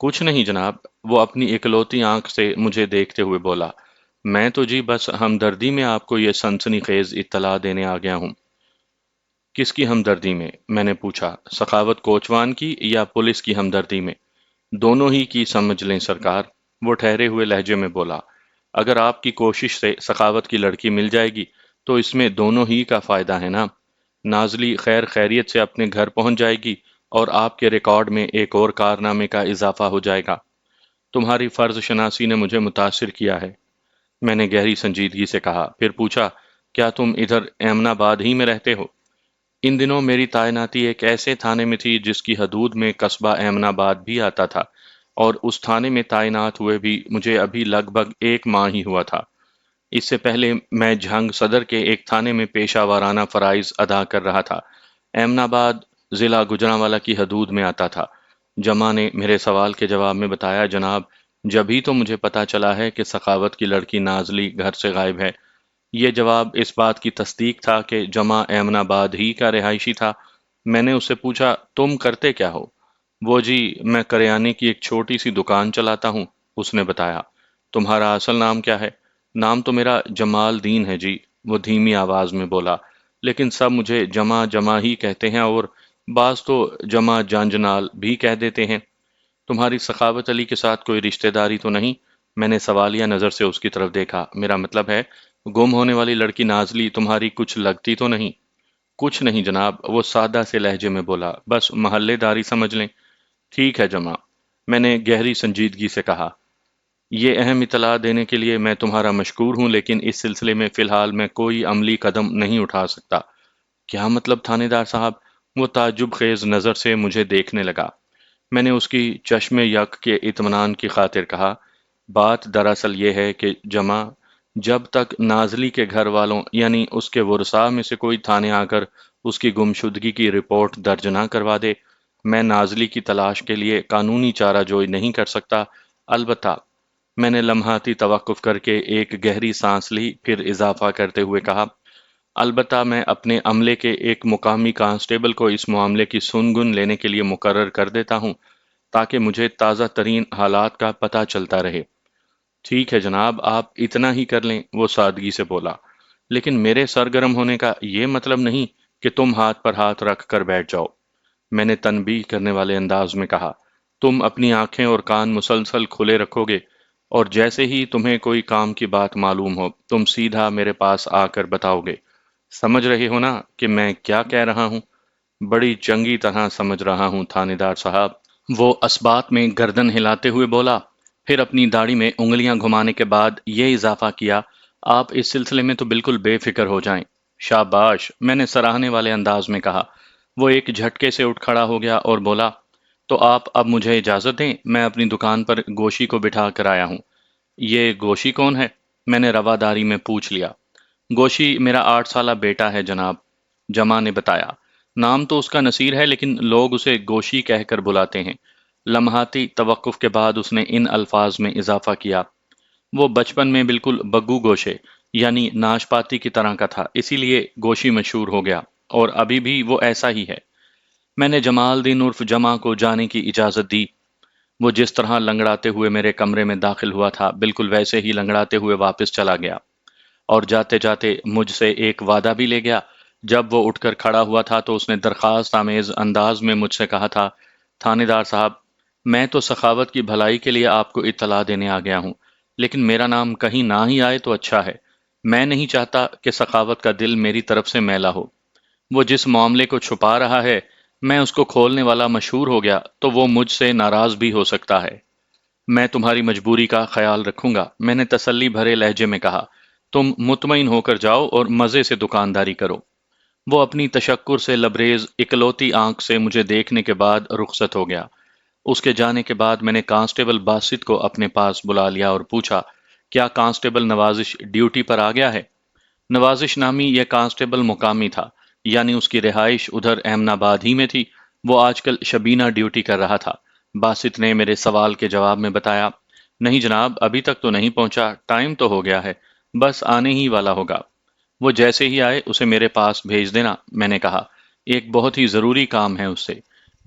کچھ نہیں جناب، وہ اپنی اکلوتی آنکھ سے مجھے دیکھتے ہوئے بولا، میں تو جی بس ہمدردی میں آپ کو یہ سنسنی خیز اطلاع دینے آ گیا ہوں۔ کس کی ہمدردی میں؟ میں نے پوچھا، سخاوت کوچوان کی یا پولیس کی ہمدردی میں؟ دونوں ہی کی سمجھ لیں سرکار، وہ ٹھہرے ہوئے لہجے میں بولا۔ اگر آپ کی کوشش سے سخاوت کی لڑکی مل جائے گی تو اس میں دونوں ہی کا فائدہ ہے نا۔ نازلی خیر خیریت سے اپنے گھر پہنچ جائے گی اور آپ کے ریکارڈ میں ایک اور کارنامے کا اضافہ ہو جائے گا۔ تمہاری فرض شناسی نے مجھے متاثر کیا ہے، میں نے گہری سنجیدگی سے کہا، پھر پوچھا، کیا تم ادھر ایمن آباد ہی میں رہتے ہو؟ ان دنوں میری تعیناتی ایک ایسے تھانے میں تھی جس کی حدود میں قصبہ ایمن آباد بھی آتا تھا، اور اس تھانے میں تعینات ہوئے بھی مجھے ابھی لگ بھگ 1 ماہ ہی ہوا تھا۔ اس سے پہلے میں جھنگ صدر کے ایک تھانے میں پیشہ وارانہ فرائض ادا کر رہا تھا۔ ایمن آباد ضلع گوجرانوالہ کی حدود میں آتا تھا۔ جمع نے میرے سوال کے جواب میں بتایا، جناب، جبھی تو مجھے پتا چلا ہے کہ سخاوت کی لڑکی نازلی گھر سے غائب ہے۔ یہ جواب اس بات کی تصدیق تھا کہ جمع ایمن آباد ہی کا رہائشی تھا۔ میں نے اس سے پوچھا، تم کرتے کیا ہو؟ وہ جی، میں کریانے کی ایک چھوٹی سی دکان چلاتا ہوں، اس نے بتایا۔ تمہارا اصل نام کیا ہے؟ نام تو میرا جمال دین ہے جی، وہ دھیمی آواز میں بولا، لیکن سب مجھے جمع جمع ہی کہتے ہیں، اور بعض تو جمع جانجنال بھی کہہ دیتے ہیں۔ تمہاری سخاوت علی کے ساتھ کوئی رشتہ داری تو نہیں؟ میں نے سوالیہ نظر سے اس کی طرف دیکھا۔ میرا مطلب ہے، گم ہونے والی لڑکی نازلی تمہاری کچھ لگتی تو نہیں؟ کچھ نہیں جناب، وہ سادہ سے لہجے میں بولا، بس محلے داری سمجھ لیں۔ ٹھیک ہے جمع، میں نے گہری سنجیدگی سے کہا، یہ اہم اطلاع دینے کے لیے میں تمہارا مشکور ہوں، لیکن اس سلسلے میں فی الحال میں کوئی عملی قدم نہیں اٹھا سکتا۔ کیا مطلب تھانے دار صاحب؟ وہ تعجب خیز نظر سے مجھے دیکھنے لگا۔ میں نے اس کی چشم یک کے اطمینان کی خاطر کہا، بات دراصل یہ ہے کہ جمع، جب تک نازلی کے گھر والوں یعنی اس کے ورثاء میں سے کوئی تھانے آ کر اس کی گمشدگی کی رپورٹ درج نہ کروا دے، میں نازلی کی تلاش کے لیے قانونی چارہ جوئی نہیں کر سکتا۔ البتہ، میں نے لمحاتی توقف کر کے ایک گہری سانس لی، پھر اضافہ کرتے ہوئے کہا، البتہ میں اپنے عملے کے ایک مقامی کانسٹیبل کو اس معاملے کی سنگن لینے کے لیے مقرر کر دیتا ہوں، تاکہ مجھے تازہ ترین حالات کا پتہ چلتا رہے۔ ٹھیک ہے جناب، آپ اتنا ہی کر لیں، وہ سادگی سے بولا، لیکن میرے سرگرم ہونے کا یہ مطلب نہیں کہ تم ہاتھ پر ہاتھ رکھ کر بیٹھ جاؤ۔ میں نے تنبیہ کرنے والے انداز میں کہا، تم اپنی آنکھیں اور کان مسلسل کھلے رکھو گے، اور جیسے ہی تمہیں کوئی کام کی بات معلوم ہو تم سیدھا میرے پاس آ کر بتاؤ گے۔ سمجھ رہے ہو نا کہ میں کیا کہہ رہا ہوں؟ بڑی چنگی طرح سمجھ رہا ہوں تھانے دار صاحب، وہ اسبات میں گردن ہلاتے ہوئے بولا، پھر اپنی داڑھی میں انگلیاں گھمانے کے بعد یہ اضافہ کیا، آپ اس سلسلے میں تو بالکل بے فکر ہو جائیں۔ شاباش، میں نے سراہنے والے انداز میں کہا۔ وہ ایک جھٹکے سے اٹھ کھڑا ہو گیا اور بولا، تو آپ اب مجھے اجازت دیں، میں اپنی دکان پر گوشی کو بٹھا کر آیا ہوں۔ یہ گوشی کون ہے؟ میں نے رواداری میں پوچھ لیا۔ گوشی میرا 8 سالہ بیٹا ہے جناب، جمع نے بتایا۔ نام تو اس کا نصیر ہے، لیکن لوگ اسے گوشی کہہ کر بلاتے ہیں۔ لمحاتی توقف کے بعد اس نے ان الفاظ میں اضافہ کیا، وہ بچپن میں بالکل بگو گوشے یعنی ناشپاتی کی طرح کا تھا، اسی لیے گوشی مشہور ہو گیا، اور ابھی بھی وہ ایسا ہی ہے۔ میں نے جمال دین عرف جمع کو جانے کی اجازت دی۔ وہ جس طرح لنگڑاتے ہوئے میرے کمرے میں داخل ہوا تھا، بالکل ویسے ہی لنگڑاتے ہوئے واپس چلا گیا، اور جاتے جاتے مجھ سے ایک وعدہ بھی لے گیا۔ جب وہ اٹھ کر کھڑا ہوا تھا تو اس نے درخواست آمیز انداز میں مجھ سے کہا تھا، تھانے دار صاحب، میں تو سخاوت کی بھلائی کے لیے آپ کو اطلاع دینے آ گیا ہوں، لیکن میرا نام کہیں نہ ہی آئے تو اچھا ہے۔ میں نہیں چاہتا کہ سخاوت کا دل میری طرف سے میلا ہو۔ وہ جس معاملے کو چھپا رہا ہے، میں اس کو کھولنے والا مشہور ہو گیا تو وہ مجھ سے ناراض بھی ہو سکتا ہے۔ میں تمہاری مجبوری کا خیال رکھوں گا، میں نے تسلی بھرے لہجے میں کہا۔ تم مطمئن ہو کر جاؤ اور مزے سے دکانداری کرو۔ وہ اپنی تشکر سے لبریز اکلوتی آنکھ سے مجھے دیکھنے کے بعد رخصت ہو گیا۔ اس کے جانے کے بعد میں نے کانسٹیبل باسط کو اپنے پاس بلا لیا اور پوچھا، کیا کانسٹیبل نوازش ڈیوٹی پر آ گیا ہے؟ نوازش نامی یہ کانسٹیبل مقامی تھا، یعنی اس کی رہائش ادھر احمد آباد ہی میں تھی۔ وہ آج کل شبینہ ڈیوٹی کر رہا تھا۔ باسط نے میرے سوال کے جواب میں بتایا، نہیں جناب، ابھی تک تو نہیں پہنچا، ٹائم تو ہو گیا ہے، بس آنے ہی والا ہوگا۔ وہ جیسے ہی آئے اسے میرے پاس بھیج دینا، میں نے کہا، ایک بہت ہی ضروری کام ہے اس سے۔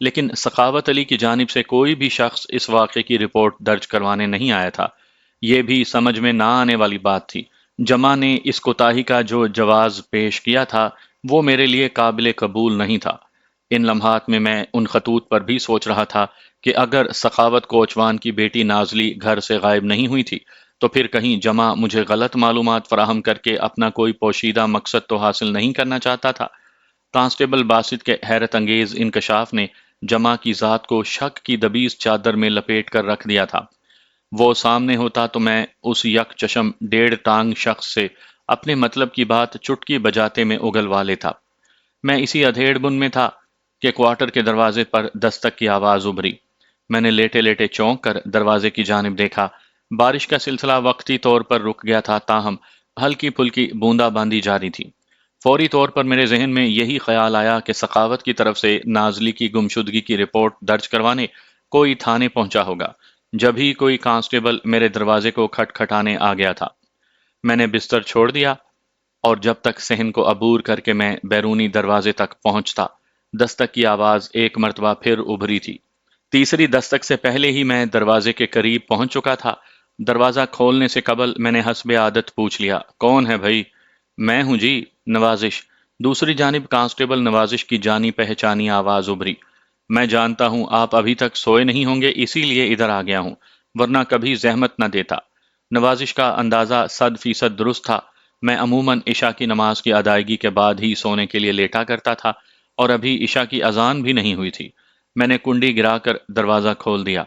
لیکن سخاوت علی کی جانب سے کوئی بھی شخص اس واقعے کی رپورٹ درج کروانے نہیں آیا تھا۔ یہ بھی سمجھ میں نہ آنے والی بات تھی۔ جمع نے اس کوتاہی کا جو جواز پیش کیا تھا وہ میرے لیے قابل قبول نہیں تھا۔ ان لمحات میں ان خطوط پر بھی سوچ رہا تھا کہ اگر سخاوت کوچوان کی بیٹی نازلی گھر سے غائب نہیں ہوئی تھی تو پھر کہیں جمع مجھے غلط معلومات فراہم کر کے اپنا کوئی پوشیدہ مقصد تو حاصل نہیں کرنا چاہتا تھا۔ کانسٹیبل باسط کے حیرت انگیز انکشاف نے جمع کی ذات کو شک کی دبیز چادر میں لپیٹ کر رکھ دیا تھا۔ وہ سامنے ہوتا تو میں اس یک چشم ڈیڑھ ٹانگ شخص سے اپنے مطلب کی بات چٹکی بجاتے میں اگلوا لیتا۔ میں اسی ادھیڑ بن میں تھا کہ کوارٹر کے دروازے پر دستک کی آواز ابھری۔ میں نے لیٹے لیٹے چونک کر دروازے کی جانب دیکھا۔ بارش کا سلسلہ وقتی طور پر رک گیا تھا، تاہم ہلکی پھلکی بوندا باندی جاری تھی۔ فوری طور پر میرے ذہن میں یہی خیال آیا کہ سخاوت کی طرف سے نازلی کی گمشدگی کی رپورٹ درج کروانے کوئی تھانے پہنچا ہوگا۔ جب ہی کوئی کانسٹیبل میرے دروازے کو کھٹکھٹانے آ گیا تھا، میں نے بستر چھوڑ دیا اور جب تک صحن کو عبور کر کے میں بیرونی دروازے تک پہنچتا، دستک کی آواز ایک مرتبہ پھر ابھری تھی۔ تیسری دستک سے پہلے ہی میں دروازے کے قریب پہنچ چکا تھا۔ دروازہ کھولنے سے قبل میں نے حسب عادت پوچھ لیا، کون ہے بھائی؟ میں ہوں جی، نوازش۔ دوسری جانب کانسٹیبل نوازش کی جانی پہچانی آواز ابھری۔ میں جانتا ہوں آپ ابھی تک سوئے نہیں ہوں گے، اسی لیے ادھر آ گیا ہوں، ورنہ کبھی زحمت نہ دیتا۔ نوازش کا اندازہ 100% درست تھا۔ میں عموماً عشاء کی نماز کی ادائیگی کے بعد ہی سونے کے لیے لیٹا کرتا تھا اور ابھی عشاء کی اذان بھی نہیں ہوئی تھی۔ میں نے کنڈی گرا کر دروازہ کھول دیا۔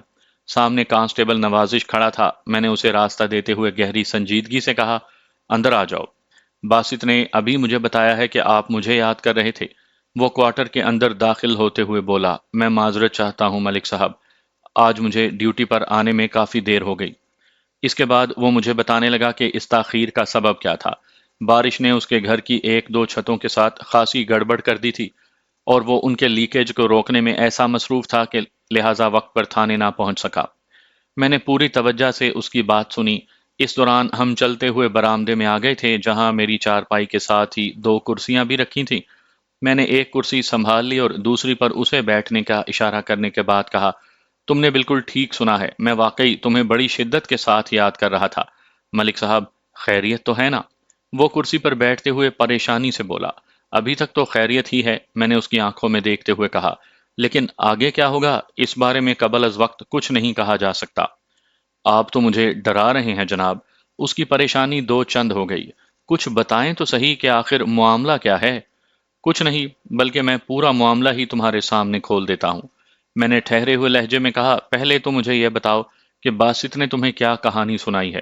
سامنے کانسٹیبل نوازش کھڑا تھا۔ میں نے اسے راستہ دیتے ہوئے گہری سنجیدگی سے کہا، اندر آ جاؤ۔ باسط نے ابھی مجھے بتایا ہے کہ آپ مجھے یاد کر رہے تھے۔ وہ کوارٹر کے اندر داخل ہوتے ہوئے بولا، میں معذرت چاہتا ہوں ملک صاحب، آج مجھے ڈیوٹی پر آنے میں کافی دیر ہو گئی۔ اس کے بعد وہ مجھے بتانے لگا کہ اس تاخیر کا سبب کیا تھا۔ بارش نے اس کے گھر کی ایک دو چھتوں کے ساتھ خاصی گڑبڑ کر دی تھی اور وہ ان کے لیکیج کو روکنے میں ایسا مصروف تھا کہ لہٰذا وقت پر تھانے نہ پہنچ سکا۔ میں نے پوری توجہ سے اس کی بات سنی۔ اس دوران ہم چلتے ہوئے برآمدے میں آ گئے تھے جہاں میری چارپائی کے ساتھ ہی 2 کرسیاں بھی رکھی تھیں۔ میں نے ایک کرسی سنبھال لی اور دوسری پر اسے بیٹھنے کا اشارہ کرنے کے بعد کہا، تم نے بالکل ٹھیک سنا ہے، میں واقعی تمہیں بڑی شدت کے ساتھ یاد کر رہا تھا۔ ملک صاحب، خیریت تو ہے نا؟ وہ کرسی پر بیٹھتے ہوئے پریشانی سے بولا۔ ابھی تک تو خیریت ہی ہے، میں نے اس کی آنکھوں میں دیکھتے ہوئے کہا، لیکن آگے کیا ہوگا اس بارے میں قبل از وقت کچھ نہیں کہا جا سکتا۔ آپ تو مجھے ڈرا رہے ہیں جناب۔ اس کی پریشانی دو چند ہو گئی۔ کچھ بتائیں تو صحیح کہ آخر معاملہ کیا ہے؟ کچھ نہیں، بلکہ میں پورا معاملہ ہی تمہارے سامنے کھول دیتا ہوں۔ میں نے ٹھہرے ہوئے لہجے میں کہا، پہلے تو مجھے یہ بتاؤ کہ باسط نے تمہیں کیا کہانی سنائی ہے؟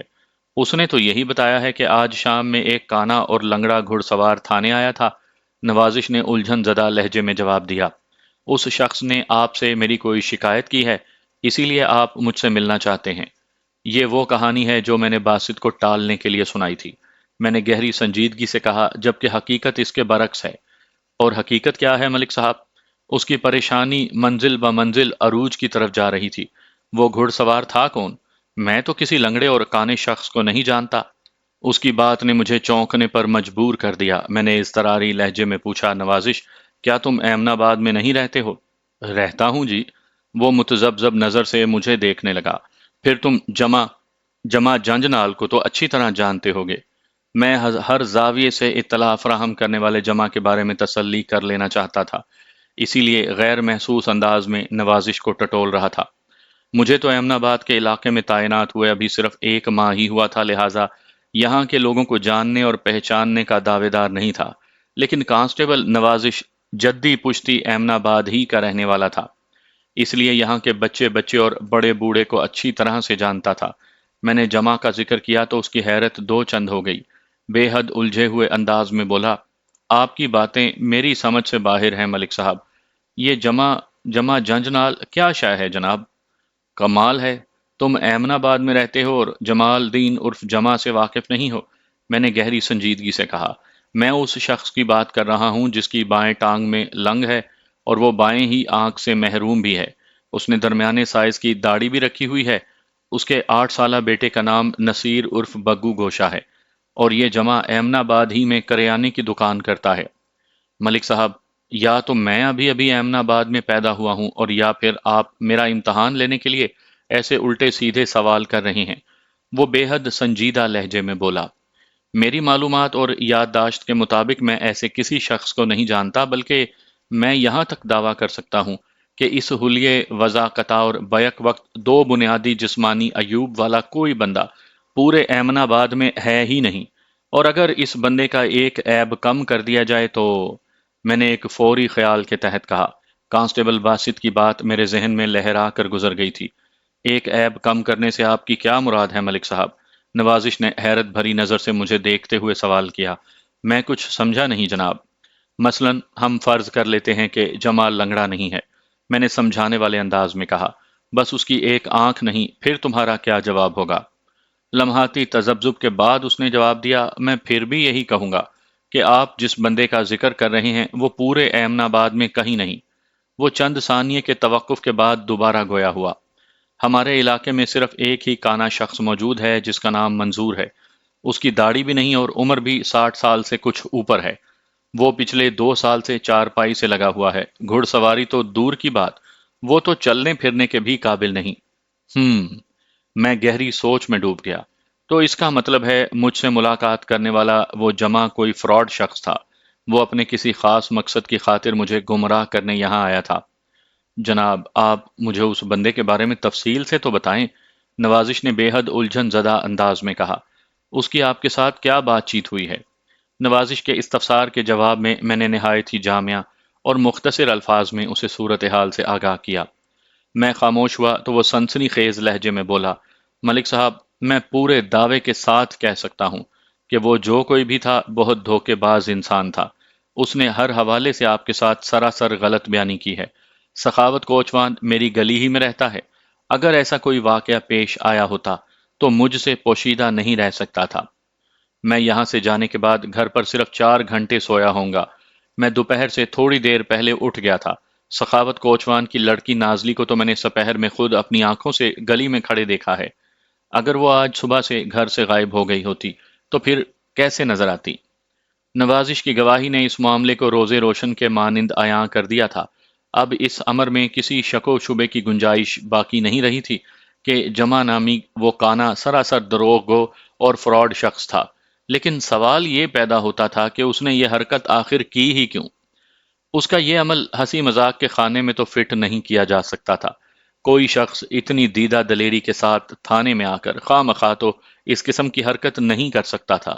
اس نے تو یہی بتایا ہے کہ آج شام میں ایک کانا اور لنگڑا گھڑ سوار تھانے آیا تھا۔ نوازش نے الجھن زدہ لہجے میں جواب دیا۔ اس شخص نے آپ سے میری کوئی شکایت کی ہے، اسی لیے آپ مجھ سے ملنا چاہتے ہیں۔ یہ وہ کہانی ہے جو میں نے باسط کو ٹالنے کے لیے سنائی تھی، میں نے گہری سنجیدگی سے کہا، جبکہ حقیقت اس کے برعکس ہے۔ اور حقیقت کیا ہے ملک صاحب؟ اس کی پریشانی منزل بہ منزل عروج کی طرف جا رہی تھی۔ وہ گھڑ سوار تھا کون؟ میں تو کسی لنگڑے اور کانے شخص کو نہیں جانتا۔ اس کی بات نے مجھے چونکنے پر مجبور کر دیا۔ میں نے اضطراری لہجے میں پوچھا، نوازش، کیا تم ایمن آباد میں نہیں رہتے ہو؟ رہتا ہوں جی۔ وہ متذبذب نظر سے مجھے دیکھنے لگا۔ پھر تم جمع جنجنال کو تو اچھی طرح جانتے ہوگے۔ میں ہر زاویے سے اطلاع فراہم کرنے والے جمع کے بارے میں تسلی کر لینا چاہتا تھا، اسی لیے غیر محسوس انداز میں نوازش کو ٹٹول رہا تھا۔ مجھے تو ایمن آباد کے علاقے میں تعینات ہوئے ابھی صرف 1 ماہ ہی ہوا تھا، لہٰذا یہاں کے لوگوں کو جاننے اور پہچاننے کا دعوے دار نہیں تھا، لیکن کانسٹیبل نوازش جدی پشتی ایمن آباد ہی کا رہنے والا تھا، اس لیے یہاں کے بچے بچے اور بڑے بوڑھے کو اچھی طرح سے جانتا تھا۔ میں نے جمع کا ذکر کیا تو اس کی حیرت دو چند ہو گئی۔ بے حد الجھے ہوئے انداز میں بولا، آپ کی باتیں میری سمجھ سے باہر ہیں ملک صاحب۔ یہ جمع جنجنال کیا شے ہے جناب؟ کمال ہے، تم ایمن آباد میں رہتے ہو اور جمال دین عرف جمع سے واقف نہیں ہو؟ میں نے گہری سنجیدگی سے کہا، میں اس شخص کی بات کر رہا ہوں جس کی بائیں ٹانگ میں لنگ ہے اور وہ بائیں ہی آنکھ سے محروم بھی ہے۔ اس نے درمیانے سائز کی داڑھی بھی رکھی ہوئی ہے۔ اس کے 8 سالہ بیٹے کا نام نصیر عرف بگو گوشہ ہے اور یہ جمع ایمن آباد ہی میں کریانے کی دکان کرتا ہے۔ ملک صاحب، یا تو میں ابھی ابھی ایمن آباد میں پیدا ہوا ہوں اور یا پھر آپ میرا امتحان لینے کے لیے ایسے الٹے سیدھے سوال کر رہے ہیں۔ وہ بے حد سنجیدہ لہجے میں بولا۔ میری معلومات اور یادداشت کے مطابق میں ایسے کسی شخص کو نہیں جانتا، بلکہ میں یہاں تک دعویٰ کر سکتا ہوں کہ اس حلیے وضاقتہ اور بیک وقت دو بنیادی جسمانی عیوب والا کوئی بندہ پورے ایمن آباد میں ہے ہی نہیں، اور اگر اس بندے کا ایک عیب کم کر دیا جائے تو… میں نے ایک فوری خیال کے تحت کہا۔ کانسٹیبل باسط کی بات میرے ذہن میں لہرا کر گزر گئی تھی۔ ایک عیب کم کرنے سے آپ کی کیا مراد ہے ملک صاحب؟ نوازش نے حیرت بھری نظر سے مجھے دیکھتے ہوئے سوال کیا۔ میں کچھ سمجھا نہیں جناب۔ مثلاً ہم فرض کر لیتے ہیں کہ جمال لنگڑا نہیں ہے، میں نے سمجھانے والے انداز میں کہا۔ بس اس کی ایک آنکھ نہیں، پھر تمہارا کیا جواب ہوگا؟ لمحاتی تذبذب کے بعد اس نے جواب دیا، میں پھر بھی یہی کہوں گا کہ آپ جس بندے کا ذکر کر رہے ہیں وہ پورے ایمن آباد میں کہیں نہیں۔ وہ چند ثانیے کے توقف کے بعد دوبارہ گویا ہوا۔ ہمارے علاقے میں صرف ایک ہی کانا شخص موجود ہے جس کا نام منظور ہے۔ اس کی داڑھی بھی نہیں اور عمر بھی 60 سال سے کچھ اوپر ہے۔ وہ پچھلے 2 سال سے چارپائی سے لگا ہوا ہے، گھڑ سواری تو دور کی بات، وہ تو چلنے پھرنے کے بھی قابل نہیں۔ میں گہری سوچ میں ڈوب گیا۔ تو اس کا مطلب ہے مجھ سے ملاقات کرنے والا وہ جمع کوئی فراڈ شخص تھا۔ وہ اپنے کسی خاص مقصد کی خاطر مجھے گمراہ کرنے یہاں آیا تھا۔ جناب، آپ مجھے اس بندے کے بارے میں تفصیل سے تو بتائیں، نوازش نے بے حد الجھن زدہ انداز میں کہا۔ اس کی آپ کے ساتھ کیا بات چیت ہوئی ہے؟ نوازش کے استفسار کے جواب میں نے نہایت ہی جامع اور مختصر الفاظ میں اسے صورتحال سے آگاہ کیا۔ میں خاموش ہوا تو وہ سنسنی خیز لہجے میں بولا، ملک صاحب، میں پورے دعوے کے ساتھ کہہ سکتا ہوں کہ وہ جو کوئی بھی تھا بہت دھوکے باز انسان تھا۔ اس نے ہر حوالے سے آپ کے ساتھ سراسر غلط بیانی کی ہے۔ سخاوت کوچوان میری گلی ہی میں رہتا ہے۔ اگر ایسا کوئی واقعہ پیش آیا ہوتا تو مجھ سے پوشیدہ نہیں رہ سکتا تھا۔ میں یہاں سے جانے کے بعد گھر پر صرف 4 گھنٹے سویا ہوں گا۔ میں دوپہر سے تھوڑی دیر پہلے اٹھ گیا تھا۔ سخاوت کوچوان کی لڑکی نازلی کو تو میں نے سپہر میں خود اپنی آنکھوں سے گلی میں کھڑے دیکھا ہے۔ اگر وہ آج صبح سے گھر سے غائب ہو گئی ہوتی تو پھر کیسے نظر آتی؟ نوازش کی گواہی نے اس معاملے کو روزے روشن کے مانند عیاں کر دیا تھا۔ اب اس امر میں کسی شک و شبے کی گنجائش باقی نہیں رہی تھی کہ جمع نامی وہ کانا سراسر دروغ گو اور فراڈ شخص تھا۔ لیکن سوال یہ پیدا ہوتا تھا کہ اس نے یہ حرکت آخر کی ہی کیوں؟ اس کا یہ عمل ہنسی مذاق کے خانے میں تو فٹ نہیں کیا جا سکتا تھا۔ کوئی شخص اتنی دیدہ دلیری کے ساتھ تھانے میں آ کر خواہ مخواہ تو اس قسم کی حرکت نہیں کر سکتا تھا۔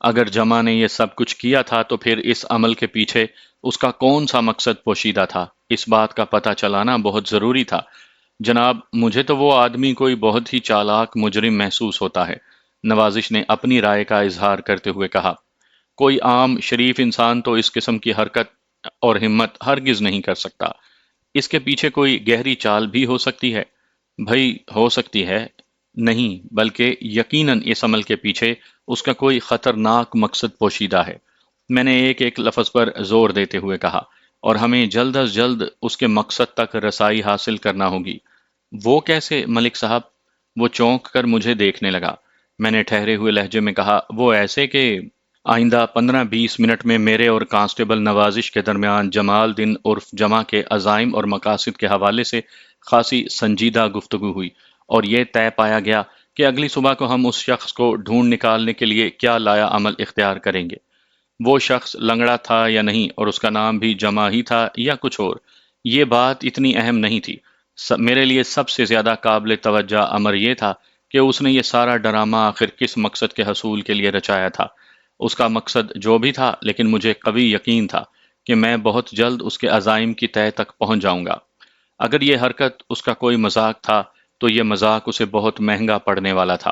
اگر جمع نے یہ سب کچھ کیا تھا تو پھر اس عمل کے پیچھے اس کا کون سا مقصد پوشیدہ تھا، اس بات کا پتہ چلانا بہت ضروری تھا۔ جناب، مجھے تو وہ آدمی کوئی بہت ہی چالاک مجرم محسوس ہوتا ہے، نوازش نے اپنی رائے کا اظہار کرتے ہوئے کہا۔ کوئی عام شریف انسان تو اس قسم کی حرکت اور ہمت ہرگز نہیں کر سکتا۔ اس کے پیچھے کوئی گہری چال بھی ہو سکتی ہے۔ بھئی ہو سکتی ہے، نہیں بلکہ یقیناً اس عمل کے پیچھے اس کا کوئی خطرناک مقصد پوشیدہ ہے، میں نے ایک ایک لفظ پر زور دیتے ہوئے کہا، اور ہمیں جلد از جلد اس کے مقصد تک رسائی حاصل کرنا ہوگی۔ وہ کیسے ملک صاحب؟ وہ چونک کر مجھے دیکھنے لگا۔ میں نے ٹھہرے ہوئے لہجے میں کہا، وہ ایسے کہ آئندہ 15-20 منٹ میں میرے اور کانسٹیبل نوازش کے درمیان جمال دن عرف جمع کے عزائم اور مقاصد کے حوالے سے خاصی سنجیدہ گفتگو ہوئی، اور یہ طے پایا گیا کہ اگلی صبح کو ہم اس شخص کو ڈھونڈ نکالنے کے لیے کیا لایا عمل اختیار کریں گے۔ وہ شخص لنگڑا تھا یا نہیں، اور اس کا نام بھی جمع ہی تھا یا کچھ اور، یہ بات اتنی اہم نہیں تھی۔ میرے لیے سب سے زیادہ قابل توجہ امر یہ تھا کہ اس نے یہ سارا ڈرامہ آخر کس مقصد کے حصول کے لیے رچایا تھا۔ اس کا مقصد جو بھی تھا، لیکن مجھے قوی یقین تھا کہ میں بہت جلد اس کے عزائم کی تہہ تک پہنچ جاؤں گا۔ اگر یہ حرکت اس کا کوئی مذاق تھا تو یہ مذاق اسے بہت مہنگا پڑنے والا تھا،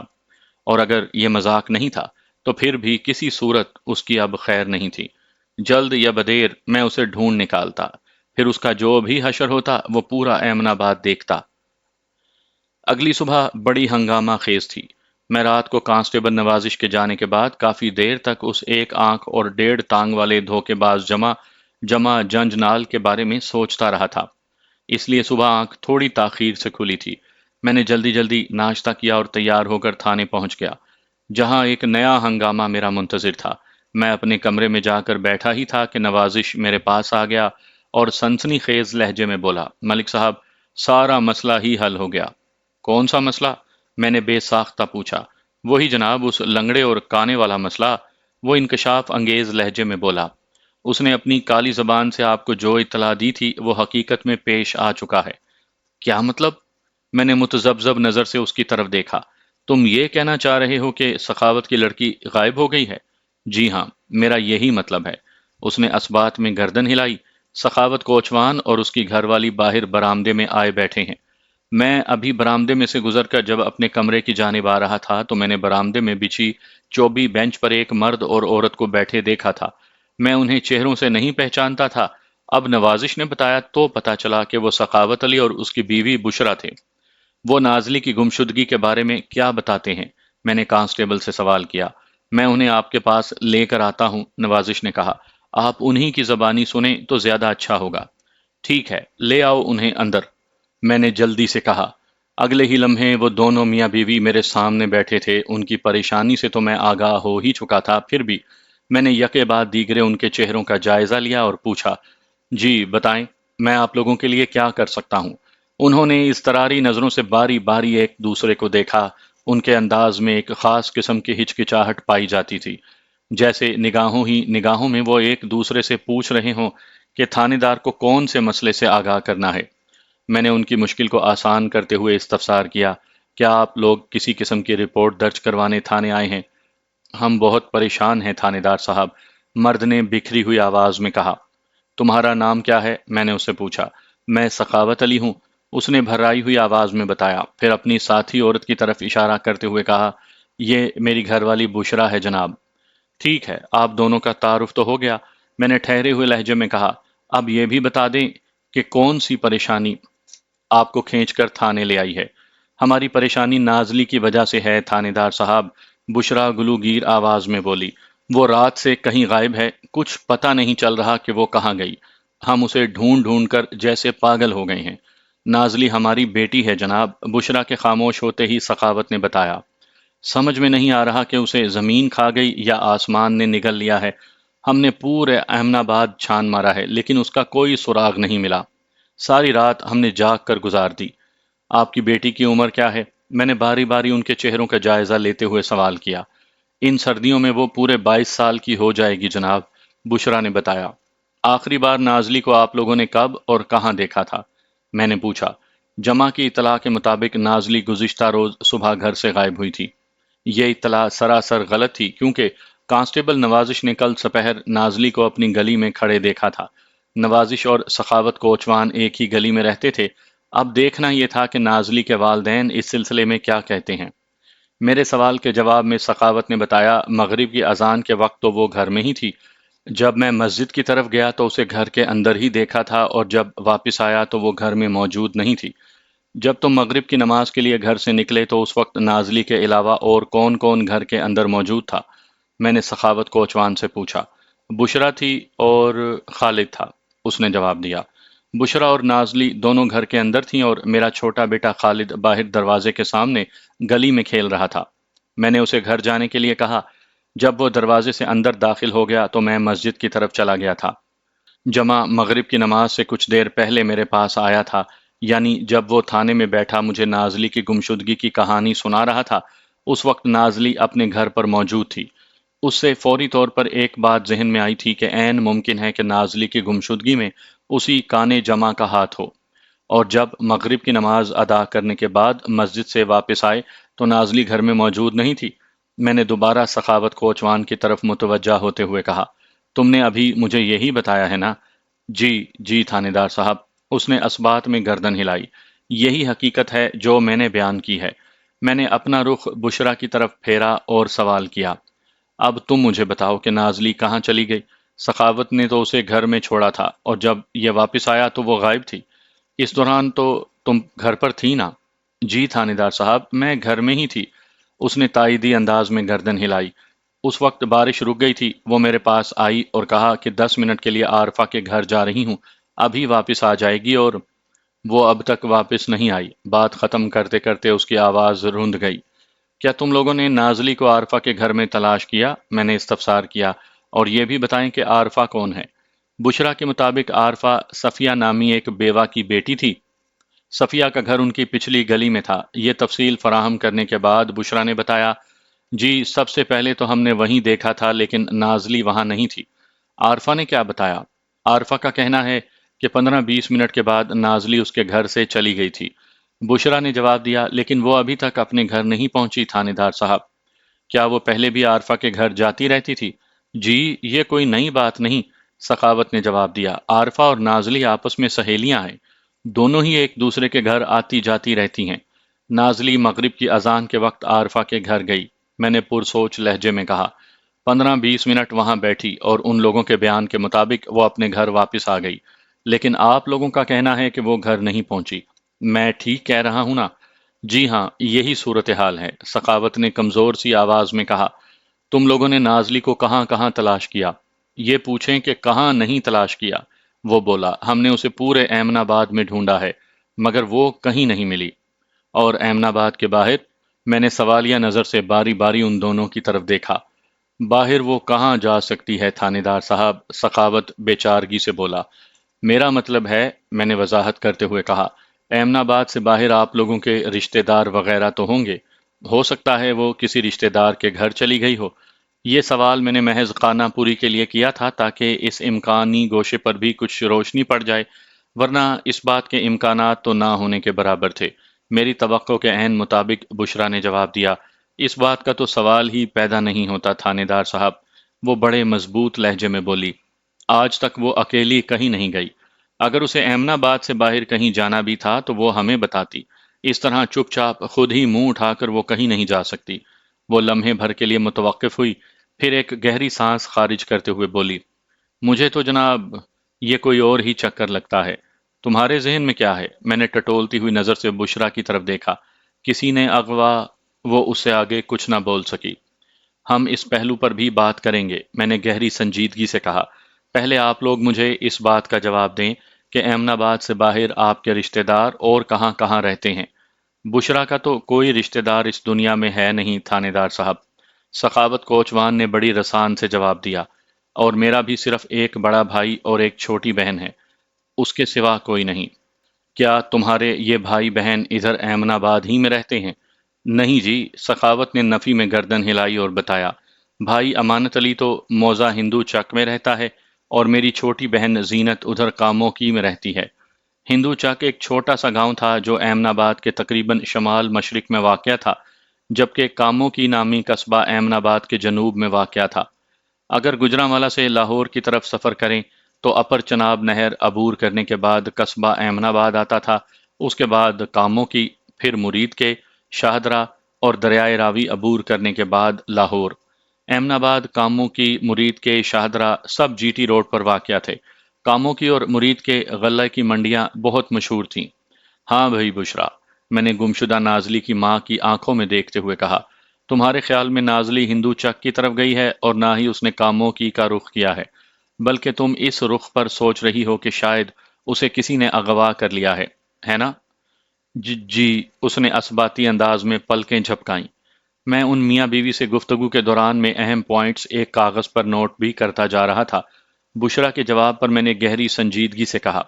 اور اگر یہ مذاق نہیں تھا تو پھر بھی کسی صورت اس کی اب خیر نہیں تھی۔ جلد یا بدیر میں اسے ڈھونڈ نکالتا، پھر اس کا جو بھی حشر ہوتا وہ پورا ایمن آباد دیکھتا۔ اگلی صبح بڑی ہنگامہ خیز تھی۔ میں رات کو کانسٹیبل نوازش کے جانے کے بعد کافی دیر تک اس ایک آنکھ اور 1.5 ٹانگ والے دھوکے باز جمع جنج نال کے بارے میں سوچتا رہا تھا۔ اس لیے صبح آنکھ تھوڑی تاخیر سے کھلی تھی۔ میں نے جلدی جلدی ناشتہ کیا اور تیار ہو کر تھانے پہنچ گیا، جہاں ایک نیا ہنگامہ میرا منتظر تھا۔ میں اپنے کمرے میں جا کر بیٹھا ہی تھا کہ نوازش میرے پاس آ گیا اور سنسنی خیز لہجے میں بولا، ملک صاحب، سارا مسئلہ ہی حل ہو گیا۔ کون سا مسئلہ؟ میں نے بے ساختہ پوچھا۔ وہی جناب، اس لنگڑے اور کانے والا مسئلہ، وہ انکشاف انگیز لہجے میں بولا۔ اس نے اپنی کالی زبان سے آپ کو جو اطلاع دی تھی وہ حقیقت میں پیش آ چکا ہے۔ کیا مطلب؟ میں نے متذبذب نظر سے اس کی طرف دیکھا۔ تم یہ کہنا چاہ رہے ہو کہ سخاوت کی لڑکی غائب ہو گئی ہے؟ جی ہاں، میرا یہی مطلب ہے۔ اس نے اسبات میں گردن ہلائی۔ سخاوت کوچوان اور اس کی گھر والی باہر برآمدے میں آئے بیٹھے ہیں۔ میں ابھی برآمدے میں سے گزر کر جب اپنے کمرے کی جانب آ رہا تھا تو میں نے برآمدے میں بچھی چوبی بینچ پر ایک مرد اور عورت کو بیٹھے دیکھا تھا۔ میں انہیں چہروں سے نہیں پہچانتا تھا۔ اب نوازش نے بتایا تو پتا چلا کہ وہ سخاوت علی اور اس کی بیوی بشرا تھے۔ وہ نازلی کی گمشدگی کے بارے میں کیا بتاتے ہیں؟ میں نے کانسٹیبل سے سوال کیا۔ میں انہیں آپ کے پاس لے کر آتا ہوں، نوازش نے کہا۔ آپ انہی کی زبانی سنیں تو زیادہ اچھا ہوگا۔ ٹھیک ہے، لے آؤ انہیں اندر، میں نے جلدی سے کہا۔ اگلے ہی لمحے وہ دونوں میاں بیوی میرے سامنے بیٹھے تھے۔ ان کی پریشانی سے تو میں آگاہ ہو ہی چکا تھا، پھر بھی میں نے یکے بعد دیگرے ان کے چہروں کا جائزہ لیا اور پوچھا، جی بتائیں، میں آپ لوگوں کے لیے کیا کر سکتا ہوں؟ انہوں نے اضطراری نظروں سے باری باری ایک دوسرے کو دیکھا۔ ان کے انداز میں ایک خاص قسم کی ہچکچاہٹ پائی جاتی تھی، جیسے نگاہوں ہی نگاہوں میں وہ ایک دوسرے سے پوچھ رہے ہوں کہ تھانے دار کو کون سے مسئلے سے آگاہ کرنا ہے۔ میں نے ان کی مشکل کو آسان کرتے ہوئے استفسار کیا، کیا آپ لوگ کسی قسم کی رپورٹ درج کروانے تھانے آئے ہیں؟ ہم بہت پریشان ہیں تھانے دار صاحب، مرد نے بکھری ہوئی آواز میں کہا۔ تمہارا نام کیا ہے؟ میں نے اس سے پوچھا۔ میں سخاوت علی ہوں، اس نے بھرائی ہوئی آواز میں بتایا، پھر اپنی ساتھی عورت کی طرف اشارہ کرتے ہوئے کہا، یہ میری گھر والی بشرا ہے جناب۔ ٹھیک ہے، آپ دونوں کا تعارف تو ہو گیا، میں نے ٹھہرے ہوئے لہجے میں کہا۔ اب یہ بھی بتا دیں کہ کون سی پریشانی آپ کو کھینچ کر تھانے لے آئی ہے؟ ہماری پریشانی نازلی کی وجہ سے ہے تھانے دار صاحب، بشرا گلوگیر آواز میں بولی۔ وہ رات سے کہیں غائب ہے، کچھ پتہ نہیں چل رہا کہ وہ کہاں گئی۔ ہم اسے ڈھونڈ ڈھونڈ کر جیسے پاگل ہو گئے ہیں۔ نازلی ہماری بیٹی ہے جناب، بشرا کے خاموش ہوتے ہی سخاوت نے بتایا۔ سمجھ میں نہیں آ رہا کہ اسے زمین کھا گئی یا آسمان نے نگل لیا ہے۔ ہم نے پورے احمد آباد چھان مارا ہے لیکن اس کا کوئی سراغ نہیں ملا۔ ساری رات ہم نے جاگ کر گزار دی۔ آپ کی بیٹی کی عمر کیا ہے؟ میں نے باری باری ان کے چہروں کا جائزہ لیتے ہوئے سوال کیا۔ ان سردیوں میں وہ پورے 22 سال کی ہو جائے گی جناب، بشرا نے بتایا۔ آخری بار نازلی کو آپ لوگوں نے کب اور کہاں دیکھا تھا؟ میں نے پوچھا۔ جمع کی اطلاع کے مطابق نازلی گزشتہ روز صبح گھر سے غائب ہوئی تھی۔ یہ اطلاع سراسر غلط تھی کیونکہ کانسٹیبل نوازش نے کل سپہر نازلی کو اپنی گلی میں کھڑے دیکھا تھا۔ نوازش اور سخاوت کوچوان ایک ہی گلی میں رہتے تھے۔ اب دیکھنا یہ تھا کہ نازلی کے والدین اس سلسلے میں کیا کہتے ہیں۔ میرے سوال کے جواب میں سخاوت نے بتایا، مغرب کی اذان کے وقت تو وہ گھر میں ہی تھی۔ جب میں مسجد کی طرف گیا تو اسے گھر کے اندر ہی دیکھا تھا اور جب واپس آیا تو وہ گھر میں موجود نہیں تھی۔ جب تم مغرب کی نماز کے لیے گھر سے نکلے تو اس وقت نازلی کے علاوہ اور کون کون گھر کے اندر موجود تھا؟ میں نے سخاوت کوچوان سے پوچھا۔ بشرا تھی اور خالد تھا، اس نے جواب دیا۔ بشرا اور نازلی دونوں گھر کے اندر تھیں اور میرا چھوٹا بیٹا خالد باہر دروازے کے سامنے گلی میں کھیل رہا تھا۔ میں نے اسے گھر جانے کے لیے کہا۔ جب وہ دروازے سے اندر داخل ہو گیا تو میں مسجد کی طرف چلا گیا تھا۔ جمع مغرب کی نماز سے کچھ دیر پہلے میرے پاس آیا تھا، یعنی جب وہ تھانے میں بیٹھا مجھے نازلی کی گمشدگی کی کہانی سنا رہا تھا، اس وقت نازلی اپنے گھر پر موجود تھی۔ اس سے فوری طور پر ایک بات ذہن میں آئی تھی کہ عین ممکن ہے کہ نازلی کی گمشدگی میں اسی کانے جمع کا ہاتھ ہو، اور جب مغرب کی نماز ادا کرنے کے بعد مسجد سے واپس آئے تو نازلی گھر میں موجود نہیں تھی۔ میں نے دوبارہ سخاوت کوچوان کی طرف متوجہ ہوتے ہوئے کہا، تم نے ابھی مجھے یہی بتایا ہے نا؟ جی جی تھانے دار صاحب، اس نے اسبات میں گردن ہلائی۔ یہی حقیقت ہے جو میں نے بیان کی ہے۔ میں نے اپنا رخ بشرا کی طرف پھیرا اور سوال کیا، اب تم مجھے بتاؤ کہ نازلی کہاں چلی گئی؟ سخاوت نے تو اسے گھر میں چھوڑا تھا اور جب یہ واپس آیا تو وہ غائب تھی۔ اس دوران تو تم گھر پر تھی نا؟ جی تھانے دار صاحب، میں گھر میں ہی تھی، اس نے تائیدی انداز میں گردن ہلائی۔ اس وقت بارش رک گئی تھی، وہ میرے پاس آئی اور کہا کہ 10 منٹ کے لیے عارفہ کے گھر جا رہی ہوں، ابھی واپس آ جائے گی، اور وہ اب تک واپس نہیں آئی۔ بات ختم کرتے کرتے اس کی آواز رند گئی۔ کیا تم لوگوں نے نازلی کو عارفہ کے گھر میں تلاش کیا؟ میں نے استفسار کیا۔ اور یہ بھی بتائیں کہ عارفہ کون ہے؟ بشرا کے مطابق عارفہ صفیہ نامی ایک بیوہ کی بیٹی تھی۔ صفیہ کا گھر ان کی پچھلی گلی میں تھا۔ یہ تفصیل فراہم کرنے کے بعد بشرا نے بتایا، جی سب سے پہلے تو ہم نے وہیں دیکھا تھا لیکن نازلی وہاں نہیں تھی۔ عارفہ نے کیا بتایا؟ عارفہ کا کہنا ہے کہ 15-20 منٹ کے بعد نازلی اس کے گھر سے چلی گئی تھی۔ بشرا نے جواب دیا، لیکن وہ ابھی تک اپنے گھر نہیں پہنچی تھانے دار صاحب۔ کیا وہ پہلے بھی عارفہ کے گھر جاتی رہتی تھی؟ جی یہ کوئی نئی بات نہیں، سخاوت نے جواب دیا۔ عارفہ اور نازلی آپس میں سہیلیاں ہیں، دونوں ہی ایک دوسرے کے گھر آتی جاتی رہتی ہیں۔ نازلی مغرب کی اذان کے وقت عارفہ کے گھر گئی، میں نے پرسوچ لہجے میں کہا۔ 15-20 منٹ وہاں بیٹھی اور ان لوگوں کے بیان کے مطابق وہ اپنے گھر واپس آ گئی، لیکن آپ لوگوں کا کہنا ہے کہ وہ گھر نہیں پہنچی۔ میں ٹھیک کہہ رہا ہوں نا؟ جی ہاں یہی صورتحال ہے، سخاوت نے کمزور سی آواز میں کہا۔ تم لوگوں نے نازلی کو کہاں کہاں تلاش کیا؟ یہ پوچھیں کہ کہاں نہیں تلاش کیا۔ وہ بولا، ہم نے اسے پورے ایمن آباد میں ڈھونڈا ہے مگر وہ کہیں نہیں ملی۔ اور ایمن آباد کے باہر؟ میں نے سوالیہ نظر سے باری باری ان دونوں کی طرف دیکھا۔ باہر وہ کہاں جا سکتی ہے تھانے دار صاحب؟ سخاوت بے چارگی سے بولا۔ میرا مطلب ہے، میں نے وضاحت کرتے ہوئے کہا، ایمن آباد سے باہر آپ لوگوں کے رشتہ دار وغیرہ تو ہوں گے، ہو سکتا ہے وہ کسی رشتہ دار کے گھر چلی گئی ہو۔ یہ سوال میں نے محض خانہ پوری کے لیے کیا تھا تاکہ اس امکانی گوشے پر بھی کچھ روشنی پڑ جائے، ورنہ اس بات کے امکانات تو نہ ہونے کے برابر تھے۔ میری توقع کے عین مطابق بشرا نے جواب دیا، اس بات کا تو سوال ہی پیدا نہیں ہوتا تھانے دار صاحب۔ وہ بڑے مضبوط لہجے میں بولی، آج تک وہ اکیلی کہیں نہیں گئی۔ اگر اسے ایمن آباد سے باہر کہیں جانا بھی تھا تو وہ ہمیں بتاتی، اس طرح چپ چاپ خود ہی منہ اٹھا کر وہ کہیں نہیں جا سکتی۔ وہ لمحے بھر کے لیے متوقف ہوئی، پھر ایک گہری سانس خارج کرتے ہوئے بولی، مجھے تو جناب یہ کوئی اور ہی چکر لگتا ہے۔ تمہارے ذہن میں کیا ہے؟ میں نے ٹٹولتی ہوئی نظر سے بشرا کی طرف دیکھا۔ کسی نے اغوا؟ وہ اس سے آگے کچھ نہ بول سکی۔ ہم اس پہلو پر بھی بات کریں گے، میں نے گہری سنجیدگی سے کہا۔ پہلے آپ لوگ مجھے اس بات کا جواب دیں کہ ایمن آباد سے باہر آپ کے رشتہ دار اور کہاں کہاں رہتے ہیں؟ بشرا کا تو کوئی رشتہ دار اس دنیا میں ہے نہیں تھانے دار صاحب، سخاوت کوچوان نے بڑی رسان سے جواب دیا، اور میرا بھی صرف ایک بڑا بھائی اور ایک چھوٹی بہن ہے، اس کے سوا کوئی نہیں۔ کیا تمہارے یہ بھائی بہن ادھر ایمن آباد ہی میں رہتے ہیں؟ نہیں جی، سخاوت نے نفی میں گردن ہلائی اور بتایا، بھائی امانت علی تو موزہ ہندو چک میں رہتا ہے اور میری چھوٹی بہن زینت ادھر کاموں کی میں رہتی ہے۔ ہندو چک ایک چھوٹا سا گاؤں تھا جو ایمن آباد کے تقریباً شمال مشرق میں واقع تھا، جبکہ کاموں کی نامی قصبہ ایمن آباد کے جنوب میں واقع تھا۔ اگر گجرانوالہ سے لاہور کی طرف سفر کریں تو اپر چناب نہر عبور کرنے کے بعد قصبہ ایمن آباد آتا تھا، اس کے بعد کاموں کی، پھر مرید کے، شاہدرہ اور دریائے راوی عبور کرنے کے بعد لاہور۔ ایمن آباد، کاموں کی، مرید کے، شاہدرہ سب جی ٹی روڈ پر واقع تھے۔ کاموں کی اور مرید کے غلہ کی منڈیاں بہت مشہور تھیں۔ ہاں بھائی بشرا، میں نے گمشدہ نازلی کی ماں کی آنکھوں میں دیکھتے ہوئے کہا، تمہارے خیال میں نازلی ہندو چک کی طرف گئی ہے اور نہ ہی اس نے کاموں کی کا رخ کیا ہے، بلکہ تم اس رخ پر سوچ رہی ہو کہ شاید اسے کسی نے اغوا کر لیا ہے نا؟ جی جی، اس نے اسباتی انداز میں پلکیں جھپکائیں۔ میں ان میاں بیوی سے گفتگو کے دوران میں اہم پوائنٹس ایک کاغذ پر نوٹ بھی کرتا جا رہا تھا۔ بشرا کے جواب پر میں نے گہری سنجیدگی سے کہا،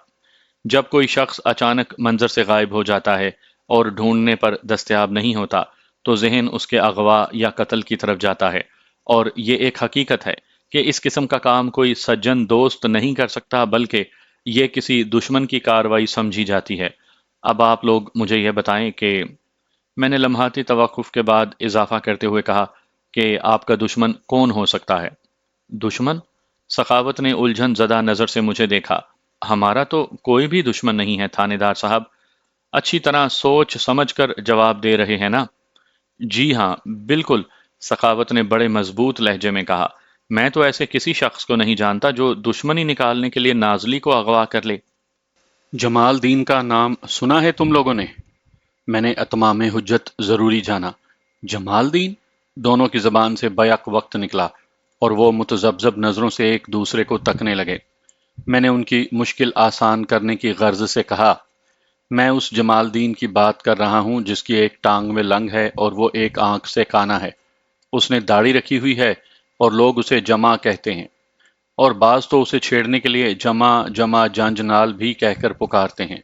جب کوئی شخص اچانک منظر سے غائب ہو جاتا ہے اور ڈھونڈنے پر دستیاب نہیں ہوتا تو ذہن اس کے اغوا یا قتل کی طرف جاتا ہے، اور یہ ایک حقیقت ہے کہ اس قسم کا کام کوئی سجن دوست نہیں کر سکتا بلکہ یہ کسی دشمن کی کارروائی سمجھی جاتی ہے۔ اب آپ لوگ مجھے یہ بتائیں کہ، میں نے لمحاتی توقف کے بعد اضافہ کرتے ہوئے کہا، کہ آپ کا دشمن کون ہو سکتا ہے؟ دشمن؟ سخاوت نے الجھن زدہ نظر سے مجھے دیکھا۔ ہمارا تو کوئی بھی دشمن نہیں ہے تھانے دار صاحب، اچھی طرح سوچ سمجھ کر جواب دے رہے ہیں نا؟ جی ہاں بالکل، سخاوت نے بڑے مضبوط لہجے میں کہا، میں تو ایسے کسی شخص کو نہیں جانتا جو دشمنی نکالنے کے لیے نازلی کو اغوا کر لے۔ جمال دین کا نام سنا ہے تم لوگوں نے؟ میں نے اتمام حجت ضروری جانا۔ جمال دین؟ دونوں کی زبان سے بیک وقت نکلا اور وہ متذبذب نظروں سے ایک دوسرے کو تکنے لگے۔ میں نے ان کی مشکل آسان کرنے کی غرض سے کہا، میں اس جمال دین کی بات کر رہا ہوں جس کی ایک ٹانگ میں لنگ ہے اور وہ ایک آنکھ سے کانا ہے۔ اس نے داڑھی رکھی ہوئی ہے، اور لوگ اسے جمع کہتے ہیں، اور بعض تو اسے چھیڑنے کے لیے جمع جمع جنجنال بھی کہہ کر پکارتے ہیں۔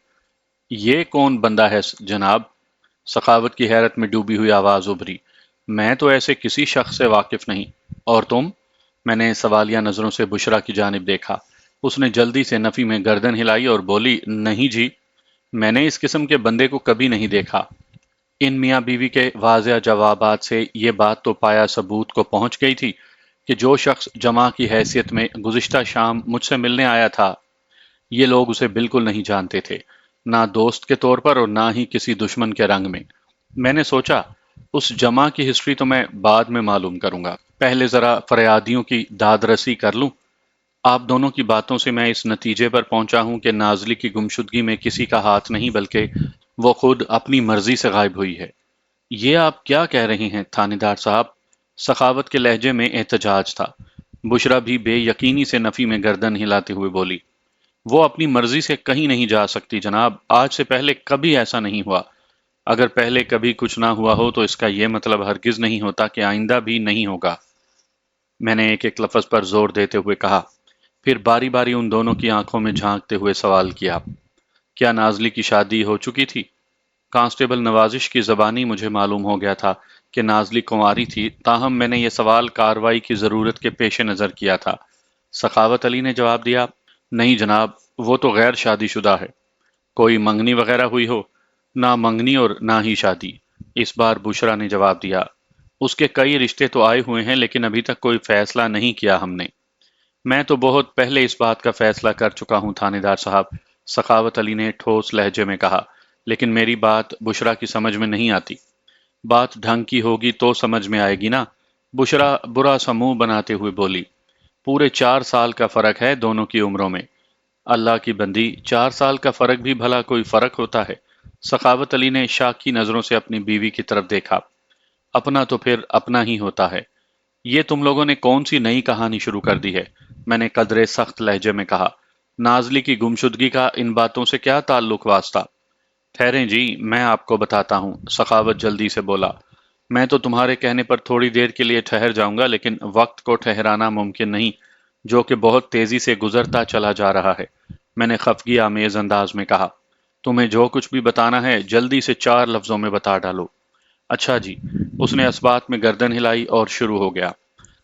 یہ کون بندہ ہے جناب؟ سخاوت کی حیرت میں ڈوبی ہوئی آواز ابھری۔ میں تو ایسے کسی شخص سے واقف نہیں۔ اور تم؟ میں نے سوالیہ نظروں سے بشرا کی جانب دیکھا۔ اس نے جلدی سے نفی میں گردن ہلائی اور بولی، نہیں جی، میں نے اس قسم کے بندے کو کبھی نہیں دیکھا۔ ان میاں بیوی کے واضح جوابات سے یہ بات تو پایا ثبوت کو پہنچ گئی تھی کہ جو شخص جمع کی حیثیت میں گزشتہ شام مجھ سے ملنے آیا تھا، یہ لوگ اسے بالکل نہیں جانتے تھے، نہ دوست کے طور پر اور نہ ہی کسی دشمن کے رنگ میں۔ میں نے سوچا اس جمع کی ہسٹری تو میں بعد میں معلوم کروں گا، پہلے ذرا فریادیوں کی داد رسی کر لوں۔ آپ دونوں کی باتوں سے میں اس نتیجے پر پہنچا ہوں کہ نازلی کی گمشدگی میں کسی کا ہاتھ نہیں، بلکہ وہ خود اپنی مرضی سے غائب ہوئی ہے۔ یہ آپ کیا کہہ رہے ہیں تھانے دار صاحب؟ سخاوت کے لہجے میں احتجاج تھا۔ بشرا بھی بے یقینی سے نفی میں گردن ہلاتے ہوئے بولی، وہ اپنی مرضی سے کہیں نہیں جا سکتی جناب، آج سے پہلے کبھی ایسا نہیں ہوا۔ اگر پہلے کبھی کچھ نہ ہوا ہو تو اس کا یہ مطلب ہرگز نہیں ہوتا کہ آئندہ بھی نہیں ہوگا۔ میں نے ایک ایک لفظ پر زور دیتے ہوئے کہا، پھر باری باری ان دونوں کی آنکھوں میں جھانکتے ہوئے سوال کیا، کیا نازلی کی شادی ہو چکی تھی؟ کانسٹیبل نوازش کی زبانی مجھے معلوم ہو گیا تھا کہ نازلی کنواری تھی، تاہم میں نے یہ سوال کارروائی کی ضرورت کے پیش نظر کیا تھا۔ سخاوت علی نے جواب دیا، نہیں جناب، وہ تو غیر شادی شدہ ہے۔ کوئی منگنی وغیرہ ہوئی ہو؟ نہ منگنی اور نہ ہی شادی، اس بار بشرا نے جواب دیا۔ اس کے کئی رشتے تو آئے ہوئے ہیں لیکن ابھی تک کوئی فیصلہ نہیں کیا ہم نے۔ میں تو بہت پہلے اس بات کا فیصلہ کر چکا ہوں تھانے دار صاحب، سخاوت علی نے ٹھوس لہجے میں کہا، لیکن میری بات بشرا کی سمجھ میں نہیں آتی۔ بات ڈھنگ کی ہوگی تو سمجھ میں آئے گی نا؟ بشرا برا سا منہ بناتے ہوئے بولی، پورے 4 سال کا فرق ہے دونوں کی عمروں میں۔ اللہ کی بندی، 4 سال کا فرق بھی بھلا کوئی فرق ہوتا ہے؟ سخاوت علی نے شاک کی نظروں سے اپنی بیوی کی طرف دیکھا۔ اپنا تو پھر اپنا ہی ہوتا ہے۔ یہ تم لوگوں نے کون سی نئی کہانی شروع کر دی ہے؟ میں نے قدرے سخت لہجے میں کہا۔ نازلی کی گمشدگی کا ان باتوں سے کیا تعلق واسطہ؟ ٹھہریں جی، میں آپ کو بتاتا ہوں، سخاوت جلدی سے بولا۔ میں تو تمہارے کہنے پر تھوڑی دیر کے لیے ٹھہر جاؤں گا، لیکن وقت کو ٹھہرانا ممکن نہیں، جو کہ بہت تیزی سے گزرتا چلا جا رہا ہے۔ میں نے خفگی آمیز انداز میں کہا، تمہیں جو کچھ بھی بتانا ہے جلدی سے 4 لفظوں میں بتا ڈالو۔ اچھا جی، اس نے اس بات میں گردن ہلائی اور شروع ہو گیا۔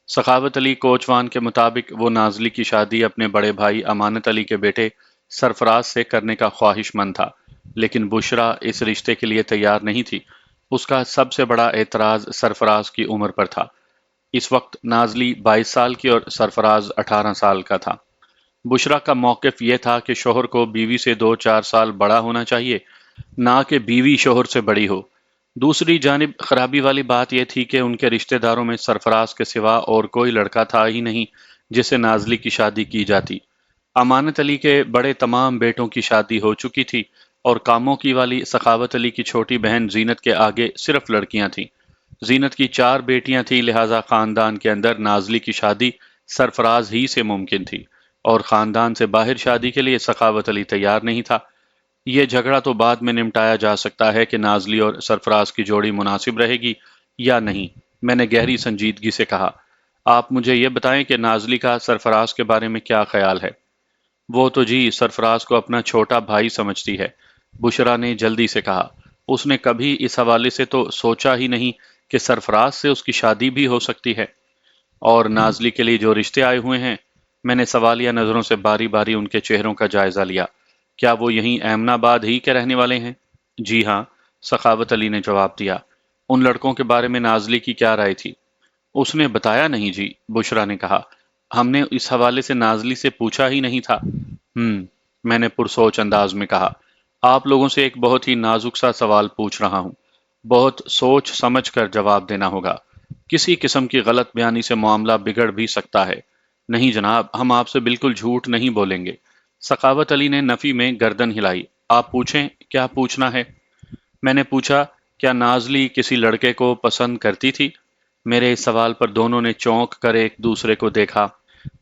سخاوت علی کوچوان کے مطابق وہ نازلی کی شادی اپنے بڑے بھائی امانت علی کے بیٹے سرفراز سے کرنے کا خواہش مند تھا، لیکن بشرا اس رشتے کے لیے تیار نہیں تھی۔ اس کا سب سے بڑا اعتراض سرفراز کی عمر پر تھا۔ اس وقت نازلی 22 سال کی اور سرفراز 18 سال کا تھا۔ بشرا کا موقف یہ تھا کہ شوہر کو بیوی سے 2-4 سال بڑا ہونا چاہیے، نہ کہ بیوی شوہر سے بڑی ہو۔ دوسری جانب خرابی والی بات یہ تھی کہ ان کے رشتہ داروں میں سرفراز کے سوا اور کوئی لڑکا تھا ہی نہیں جس سے نازلی کی شادی کی جاتی۔ امانت علی کے بڑے تمام بیٹوں کی شادی ہو چکی تھی اور کاموں کی والی سخاوت علی کی چھوٹی بہن زینت کے آگے صرف لڑکیاں تھیں۔ زینت کی 4 بیٹیاں تھیں، لہٰذا خاندان کے اندر نازلی کی شادی سرفراز ہی سے ممکن تھی، اور خاندان سے باہر شادی کے لیے سخاوت علی تیار نہیں تھا۔ یہ جھگڑا تو بعد میں نمٹایا جا سکتا ہے کہ نازلی اور سرفراز کی جوڑی مناسب رہے گی یا نہیں۔ میں نے گہری سنجیدگی سے کہا، آپ مجھے یہ بتائیں کہ نازلی کا سرفراز کے بارے میں کیا خیال ہے؟ وہ تو جی سرفراز کو اپنا چھوٹا بھائی سمجھتی ہے، بشرا نے جلدی سے کہا۔ اس نے کبھی اس حوالے سے تو سوچا ہی نہیں کہ سرفراز سے اس کی شادی بھی ہو سکتی ہے۔ اور نازلی کے لیے جو رشتے آئے ہوئے ہیں، میں نے سوالیہ نظروں سے باری باری ان کے چہروں کا جائزہ لیا، کیا وہ یہیں ایمن آباد ہی کے رہنے والے ہیں؟ جی ہاں، سخاوت علی نے جواب دیا۔ ان لڑکوں کے بارے میں نازلی کی کیا رائے تھی؟ اس نے بتایا نہیں جی، بشرا نے کہا، ہم نے اس حوالے سے نازلی سے پوچھا ہی نہیں تھا۔ میں نے پرسوچ انداز میں کہا، آپ لوگوں سے ایک بہت ہی نازک سا سوال پوچھ رہا ہوں، بہت سوچ سمجھ کر جواب دینا ہوگا۔ کسی قسم کی غلط بیانی سے معاملہ بگڑ بھی سکتا ہے۔ نہیں جناب، ہم آپ سے بالکل جھوٹ نہیں بولیں گے۔ سخاوت علی نے نفی میں گردن ہلائی۔ آپ پوچھیں، کیا پوچھنا ہے؟ میں نے پوچھا، کیا نازلی کسی لڑکے کو پسند کرتی تھی؟ میرے اس سوال پر دونوں نے چونک کر ایک دوسرے کو دیکھا،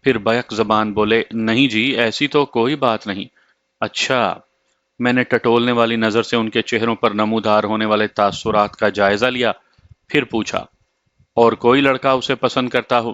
پھر بیک زبان بولے، نہیں جی، ایسی تو کوئی بات نہیں۔ اچھا۔ میں نے ٹٹولنے والی نظر سے ان کے چہروں پر نمودار ہونے والے تاثرات کا جائزہ لیا، پھر پوچھا، اور کوئی لڑکا اسے پسند کرتا ہو؟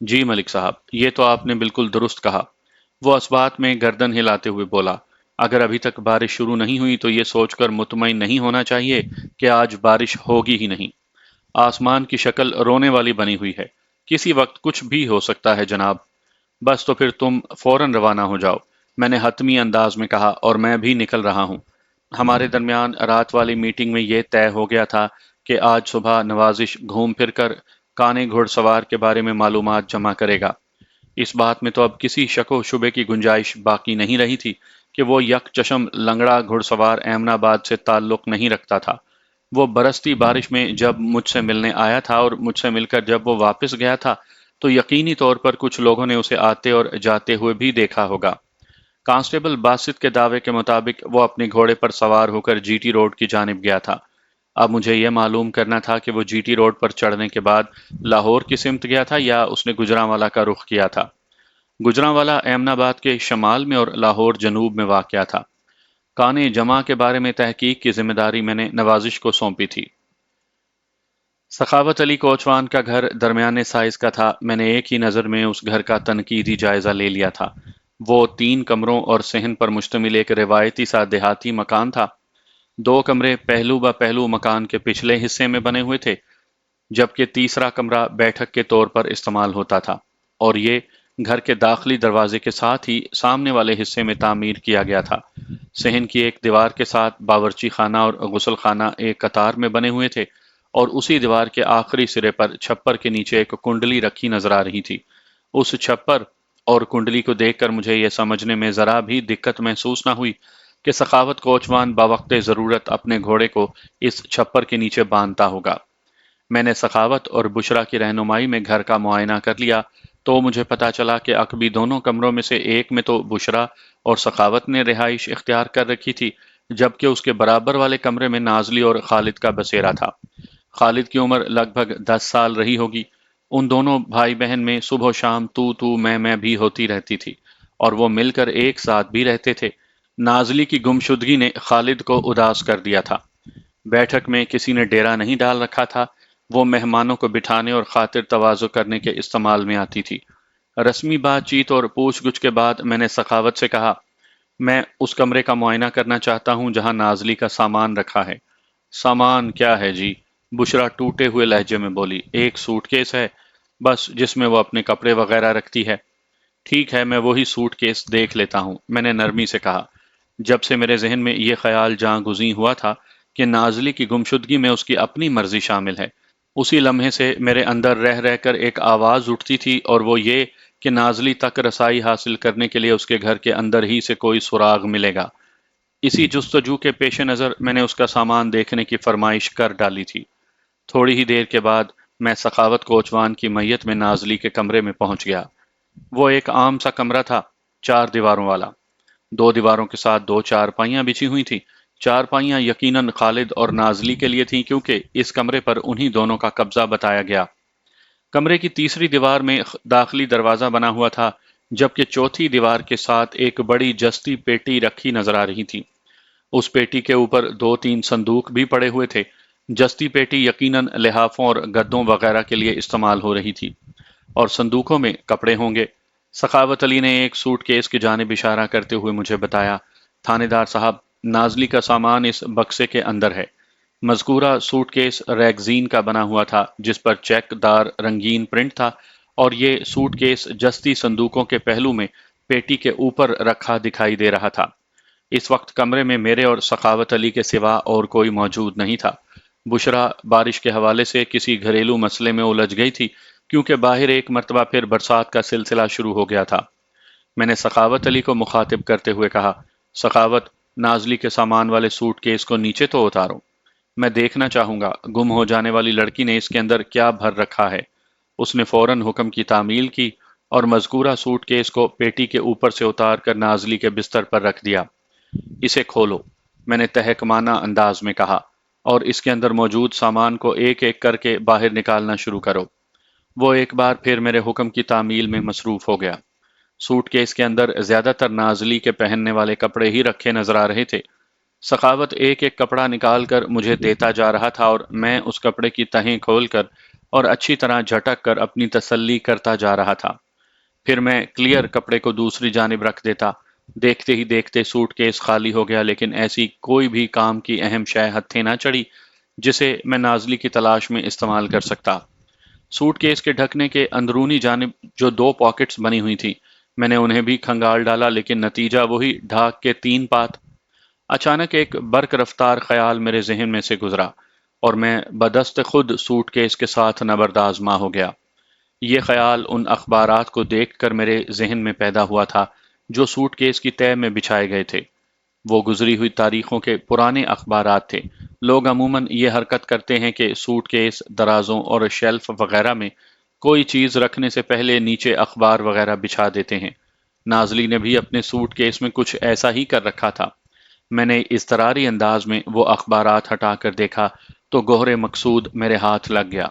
جی ملک صاحب، یہ تو آپ نے بالکل درست کہا۔ وہ اسبات میں گردن ہلاتے ہوئے بولا، اگر ابھی تک بارش شروع نہیں ہوئی تو یہ سوچ کر مطمئن نہیں ہونا چاہیے کہ آج بارش ہوگی ہی نہیں۔ آسمان کی شکل رونے والی بنی ہوئی ہے، کسی وقت کچھ بھی ہو سکتا ہے جناب۔ بس تو پھر تم فوراً روانہ ہو جاؤ، میں نے حتمی انداز میں کہا، اور میں بھی نکل رہا ہوں۔ ہمارے درمیان رات والی میٹنگ میں یہ طے ہو گیا تھا کہ آج صبح نوازش گھوم پھر کر کانے گھڑ سوار کے بارے میں معلومات جمع کرے گا۔ اس بات میں تو اب کسی شک و شبے کی گنجائش باقی نہیں رہی تھی کہ وہ یک چشم لنگڑا گھڑ سوار ایمن آباد سے تعلق نہیں رکھتا تھا۔ وہ برستی بارش میں جب مجھ سے ملنے آیا تھا اور مجھ سے مل کر جب وہ واپس گیا تھا تو یقینی طور پر کچھ لوگوں نے اسے آتے اور جاتے ہوئے بھی دیکھا ہوگا۔ کانسٹیبل باسط کے دعوے کے مطابق وہ اپنے گھوڑے پر سوار ہو کر جی ٹی روڈ کی جانب گیا تھا۔ اب مجھے یہ معلوم کرنا تھا کہ وہ جی ٹی روڈ پر چڑھنے کے بعد لاہور کی سمت گیا تھا یا اس نے گجرانوالہ کا رخ کیا تھا۔ گجرانوالہ ایمن آباد کے شمال میں اور لاہور جنوب میں واقع تھا۔ کانے جمع کے بارے میں تحقیق کی ذمہ داری میں نے نوازش کو سونپی تھی۔ سخاوت علی کوچوان کا گھر درمیانے سائز کا تھا۔ میں نے ایک ہی نظر میں اس گھر کا تنقیدی جائزہ لے لیا تھا۔ وہ 3 کمروں اور صحن پر مشتمل ایک روایتی سا دیہاتی مکان تھا۔ 2 کمرے پہلو با پہلو مکان کے پچھلے حصے میں بنے ہوئے تھے، جبکہ تیسرا کمرہ بیٹھک کے طور پر استعمال ہوتا تھا، اور یہ گھر کے داخلی دروازے کے ساتھ ہی سامنے والے حصے میں تعمیر کیا گیا تھا۔ صحن کی ایک دیوار کے ساتھ باورچی خانہ اور غسل خانہ ایک قطار میں بنے ہوئے تھے، اور اسی دیوار کے آخری سرے پر چھپر کے نیچے ایک کنڈلی رکھی نظر آ رہی تھی۔ اس چھپر اور کنڈلی کو دیکھ کر مجھے یہ سمجھنے میں ذرا بھی دقت محسوس نہ ہوئی کہ سخاوت کوچوان باوقت ضرورت اپنے گھوڑے کو اس چھپر کے نیچے باندھتا ہوگا۔ میں نے سخاوت اور بشرا کی رہنمائی میں گھر کا معائنہ کر لیا تو مجھے پتا چلا کہ عقبی دونوں کمروں میں سے ایک میں تو بشرا اور سخاوت نے رہائش اختیار کر رکھی تھی، جبکہ اس کے برابر والے کمرے میں نازلی اور خالد کا بسیرا تھا۔ خالد کی عمر لگ بھگ 10 سال رہی ہوگی۔ ان دونوں بھائی بہن میں صبح و شام تو میں بھی ہوتی رہتی تھی، اور وہ مل کر ایک ساتھ بھی رہتے تھے۔ نازلی کی گمشدگی نے خالد کو اداس کر دیا تھا۔ بیٹھک میں کسی نے ڈیرا نہیں ڈال رکھا تھا، وہ مہمانوں کو بٹھانے اور خاطر تواضع کرنے کے استعمال میں آتی تھی۔ رسمی بات چیت اور پوچھ گچھ کے بعد میں نے سخاوت سے کہا، میں اس کمرے کا معائنہ کرنا چاہتا ہوں جہاں نازلی کا سامان رکھا ہے۔ سامان کیا ہے جی؟ بشرا ٹوٹے ہوئے لہجے میں بولی، ایک سوٹ کیس ہے بس، جس میں وہ اپنے کپڑے وغیرہ رکھتی ہے۔ ٹھیک ہے، میں وہی سوٹ کیس دیکھ لیتا ہوں، میں نے نرمی سے کہا۔ جب سے میرے ذہن میں یہ خیال جاں گزین ہوا تھا کہ نازلی کی گمشدگی میں اس کی اپنی مرضی شامل ہے، اسی لمحے سے میرے اندر رہ رہ کر ایک آواز اٹھتی تھی، اور وہ یہ کہ نازلی تک رسائی حاصل کرنے کے لیے اس کے گھر کے اندر ہی سے کوئی سراغ ملے گا۔ اسی جستجو کے پیش نظر میں نے اس کا سامان دیکھنے کی فرمائش کر ڈالی تھی۔ تھوڑی ہی دیر کے بعد میں سخاوت کوچوان کی میت میں نازلی کے کمرے میں پہنچ گیا۔ وہ ایک عام سا کمرہ تھا، 4 دیواروں والا۔ 2 دیواروں کے ساتھ 2 چارپائیاں بچھی ہوئی تھیں۔ چارپائیاں یقیناً خالد اور نازلی کے لیے تھیں، کیونکہ اس کمرے پر انہی دونوں کا قبضہ بتایا گیا۔ کمرے کی تیسری دیوار میں داخلی دروازہ بنا ہوا تھا، جبکہ چوتھی دیوار کے ساتھ ایک بڑی جستی پیٹی رکھی نظر آ رہی تھی۔ اس پیٹی کے اوپر 2-3 صندوق بھی پڑے ہوئے تھے۔ جستی پیٹی یقیناً لحافوں اور گدوں وغیرہ کے لیے استعمال ہو رہی تھی، اور صندوقوں میں کپڑے ہوں گے۔ سخاوت علی نے ایک سوٹ کیس کی جانب اشارہ کرتے ہوئے مجھے بتایا، تھانے دار صاحب، نازلی کا سامان اس بکسے کے اندر ہے۔ مذکورہ سوٹ کیس ریگزین کا بنا ہوا تھا، جس پر چیک دار رنگین پرنٹ تھا، اور یہ سوٹ کیس جستی صندوقوں کے پہلو میں پیٹی کے اوپر رکھا دکھائی دے رہا تھا۔ اس وقت کمرے میں میرے اور سخاوت علی کے سوا اور کوئی موجود نہیں تھا۔ بشرا بارش کے حوالے سے کسی گھریلو مسئلے میں الجھ گئی تھی، کیونکہ باہر ایک مرتبہ پھر برسات کا سلسلہ شروع ہو گیا تھا۔ میں نے سخاوت علی کو مخاطب کرتے ہوئے کہا، سخاوت، نازلی کے سامان والے سوٹ کیس کو نیچے تو اتارو۔ میں دیکھنا چاہوں گا گم ہو جانے والی لڑکی نے اس کے اندر کیا بھر رکھا ہے۔ اس نے فوراً حکم کی تعمیل کی اور مذکورہ سوٹ کیس کو پیٹی کے اوپر سے اتار کر نازلی کے بستر پر رکھ دیا۔ اسے کھولو، میں نے تحکمانہ انداز میں کہا، اور اس کے اندر موجود سامان کو ایک ایک کر کے باہر نکالنا شروع کرو۔ وہ ایک بار پھر میرے حکم کی تعمیل میں مصروف ہو گیا۔ سوٹ کیس کے اندر زیادہ تر نازلی کے پہننے والے کپڑے ہی رکھے نظر آ رہے تھے۔ سخاوت ایک ایک کپڑا نکال کر مجھے دیتا جا رہا تھا، اور میں اس کپڑے کی تہیں کھول کر اور اچھی طرح جھٹک کر اپنی تسلی کرتا جا رہا تھا۔ پھر میں کلیئر کپڑے کو دوسری جانب رکھ دیتا۔ دیکھتے ہی دیکھتے سوٹ کیس خالی ہو گیا، لیکن ایسی کوئی بھی کام کی اہم شے ہتھے نہ چڑھی جسے میں نازلی کی تلاش میں استعمال کر سکتا۔ سوٹ کیس کے ڈھکنے کے اندرونی جانب جو دو پاکٹس بنی ہوئی تھی، میں نے انہیں بھی کھنگال ڈالا، لیکن نتیجہ وہی ڈھاک کے تین پات۔ اچانک ایک برق رفتار خیال میرے ذہن میں سے گزرا، اور میں بدست خود سوٹ کیس کے ساتھ نبردآزما ہو گیا۔ یہ خیال ان اخبارات کو دیکھ کر میرے ذہن میں پیدا ہوا تھا جو سوٹ کیس کی تہہ میں بچھائے گئے تھے۔ وہ گزری ہوئی تاریخوں کے پرانے اخبارات تھے۔ لوگ عموماً یہ حرکت کرتے ہیں کہ سوٹ کیس، درازوں اور شیلف وغیرہ میں کوئی چیز رکھنے سے پہلے نیچے اخبار وغیرہ بچھا دیتے ہیں۔ نازلی نے بھی اپنے سوٹ کیس میں کچھ ایسا ہی کر رکھا تھا۔ میں نے اضطراری انداز میں وہ اخبارات ہٹا کر دیکھا تو گوہر مقصود میرے ہاتھ لگ گیا۔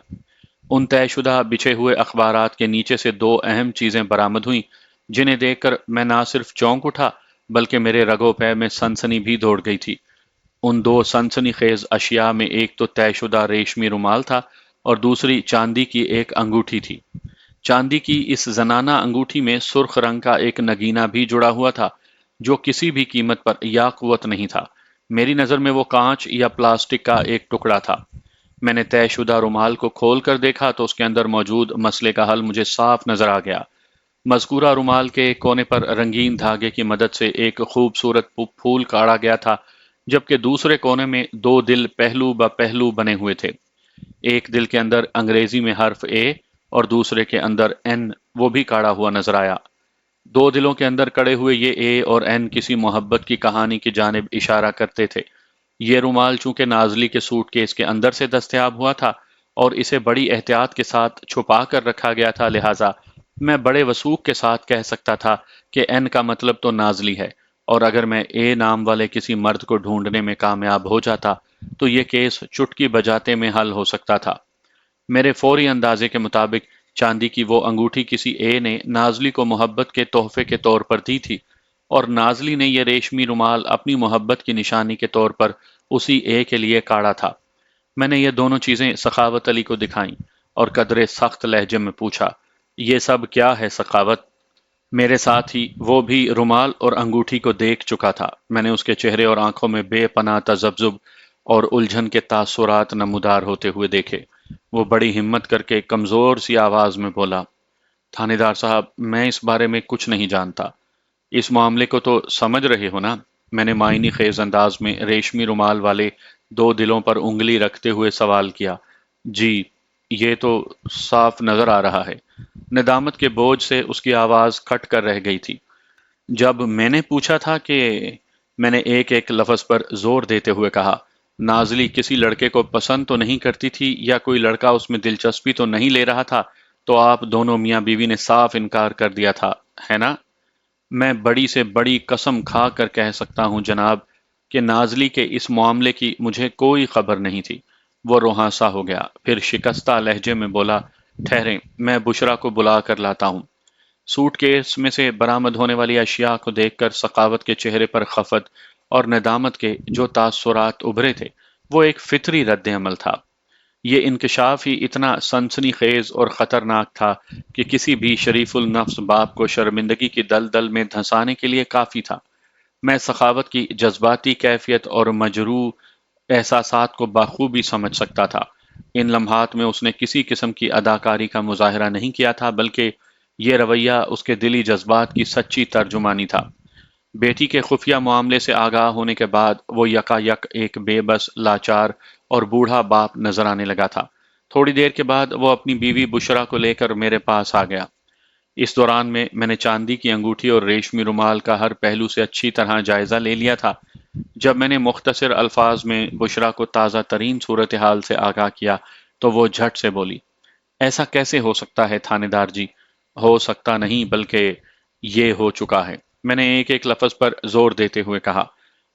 ان طے شدہ بچھے ہوئے اخبارات کے نیچے سے دو اہم چیزیں برآمد ہوئیں جنہیں دیکھ کر میں نہ صرف چونک اٹھا بلکہ میرے رگوں پہ میں سنسنی بھی دوڑ گئی تھی۔ ان دو سنسنی خیز اشیاء میں ایک تو طے شدہ ریشمی رومال تھا اور دوسری چاندی کی ایک انگوٹھی تھی۔ چاندی کی اس زنانہ انگوٹھی میں سرخ رنگ کا ایک نگینہ بھی جڑا ہوا تھا جو کسی بھی قیمت پر یا قوت نہیں تھا۔ میری نظر میں وہ کانچ یا پلاسٹک کا ایک ٹکڑا تھا۔ میں نے طے شدہ رومال کو کھول کر دیکھا تو اس کے اندر موجود مسئلے کا حل مجھے صاف نظر آ گیا۔ مذکورہ رومال کے ایک کونے پر رنگین دھاگے کی مدد سے ایک خوبصورت پھول کاڑا گیا تھا، جبکہ دوسرے کونے میں دو دل پہلو بہ پہلو بنے ہوئے تھے۔ ایک دل کے اندر انگریزی میں حرف اے اور دوسرے کے اندر این، وہ بھی کاڑا ہوا نظر آیا۔ دو دلوں کے اندر کڑے ہوئے یہ اے اور این کسی محبت کی کہانی کی جانب اشارہ کرتے تھے۔ یہ رومال چونکہ نازلی کے سوٹ کیس کے اندر سے دستیاب ہوا تھا اور اسے بڑی احتیاط کے ساتھ چھپا کر رکھا گیا تھا، لہٰذا میں بڑے وثوق کے ساتھ کہہ سکتا تھا کہ این کا مطلب تو نازلی ہے، اور اگر میں اے نام والے کسی مرد کو ڈھونڈنے میں کامیاب ہو جاتا تو یہ کیس چٹکی بجاتے میں حل ہو سکتا تھا۔ میرے فوری اندازے کے مطابق چاندی کی وہ انگوٹھی کسی اے نے نازلی کو محبت کے تحفے کے طور پر دی تھی، اور نازلی نے یہ ریشمی رومال اپنی محبت کی نشانی کے طور پر اسی اے کے لیے کاڑا تھا۔ میں نے یہ دونوں چیزیں سخاوت علی کو دکھائیں اور قدرے سخت لہجے میں پوچھا، یہ سب کیا ہے سخاوت؟ میرے ساتھ ہی وہ بھی رومال اور انگوٹھی کو دیکھ چکا تھا۔ میں نے اس کے چہرے اور آنکھوں میں بے پناہ تذبذب اور الجھن کے تاثرات نمودار ہوتے ہوئے دیکھے۔ وہ بڑی ہمت کر کے کمزور سی آواز میں بولا، تھانے دار صاحب، میں اس بارے میں کچھ نہیں جانتا۔ اس معاملے کو تو سمجھ رہے ہو نا؟ میں نے معنی خیز انداز میں ریشمی رومال والے دو دلوں پر انگلی رکھتے ہوئے سوال کیا۔ جی، یہ تو صاف نظر آ رہا ہے۔ ندامت کے بوجھ سے اس کی آواز کھٹ کر رہ گئی تھی۔ جب میں نے پوچھا تھا کہ میں نے ایک ایک لفظ پر زور دیتے ہوئے کہا، نازلی کسی لڑکے کو پسند تو نہیں کرتی تھی یا کوئی لڑکا اس میں دلچسپی تو نہیں لے رہا تھا، تو آپ دونوں میاں بیوی نے صاف انکار کر دیا تھا، ہے نا؟ میں بڑی سے بڑی قسم کھا کر کہہ سکتا ہوں جناب کہ نازلی کے اس معاملے کی مجھے کوئی خبر نہیں تھی۔ وہ روہاسا ہو گیا، پھر شکستہ لہجے میں بولا، ٹھہریں، میں بشرا کو بلا کر لاتا ہوں۔ سوٹ کیس میں سے برآمد ہونے والی اشیاء کو دیکھ کر سخاوت کے چہرے پر خفت اور ندامت کے جو تاثرات ابھرے تھے، وہ ایک فطری رد عمل تھا۔ یہ انکشاف ہی اتنا سنسنی خیز اور خطرناک تھا کہ کسی بھی شریف النفس باپ کو شرمندگی کی دلدل میں دھنسانے کے لیے کافی تھا۔ میں سخاوت کی جذباتی کیفیت اور مجروح احساسات کو بخوبی سمجھ سکتا تھا۔ ان لمحات میں اس نے کسی قسم کی اداکاری کا مظاہرہ نہیں کیا تھا، بلکہ یہ رویہ اس کے دلی جذبات کی سچی ترجمانی تھا۔ بیٹی کے خفیہ معاملے سے آگاہ ہونے کے بعد وہ یکا یک ایک بے بس، لاچار اور بوڑھا باپ نظر آنے لگا تھا۔ تھوڑی دیر کے بعد وہ اپنی بیوی بشرا کو لے کر میرے پاس آ گیا۔ اس دوران میں نے چاندی کی انگوٹھی اور ریشمی رومال کا ہر پہلو سے اچھی طرح جائزہ لے لیا تھا۔ جب میں نے مختصر الفاظ میں بشرا کو تازہ ترین صورتحال سے آگاہ کیا تو وہ جھٹ سے بولی، ایسا کیسے ہو سکتا ہے تھانے دار جی؟ ہو سکتا نہیں بلکہ یہ ہو چکا ہے۔ میں نے ایک ایک لفظ پر زور دیتے ہوئے کہا،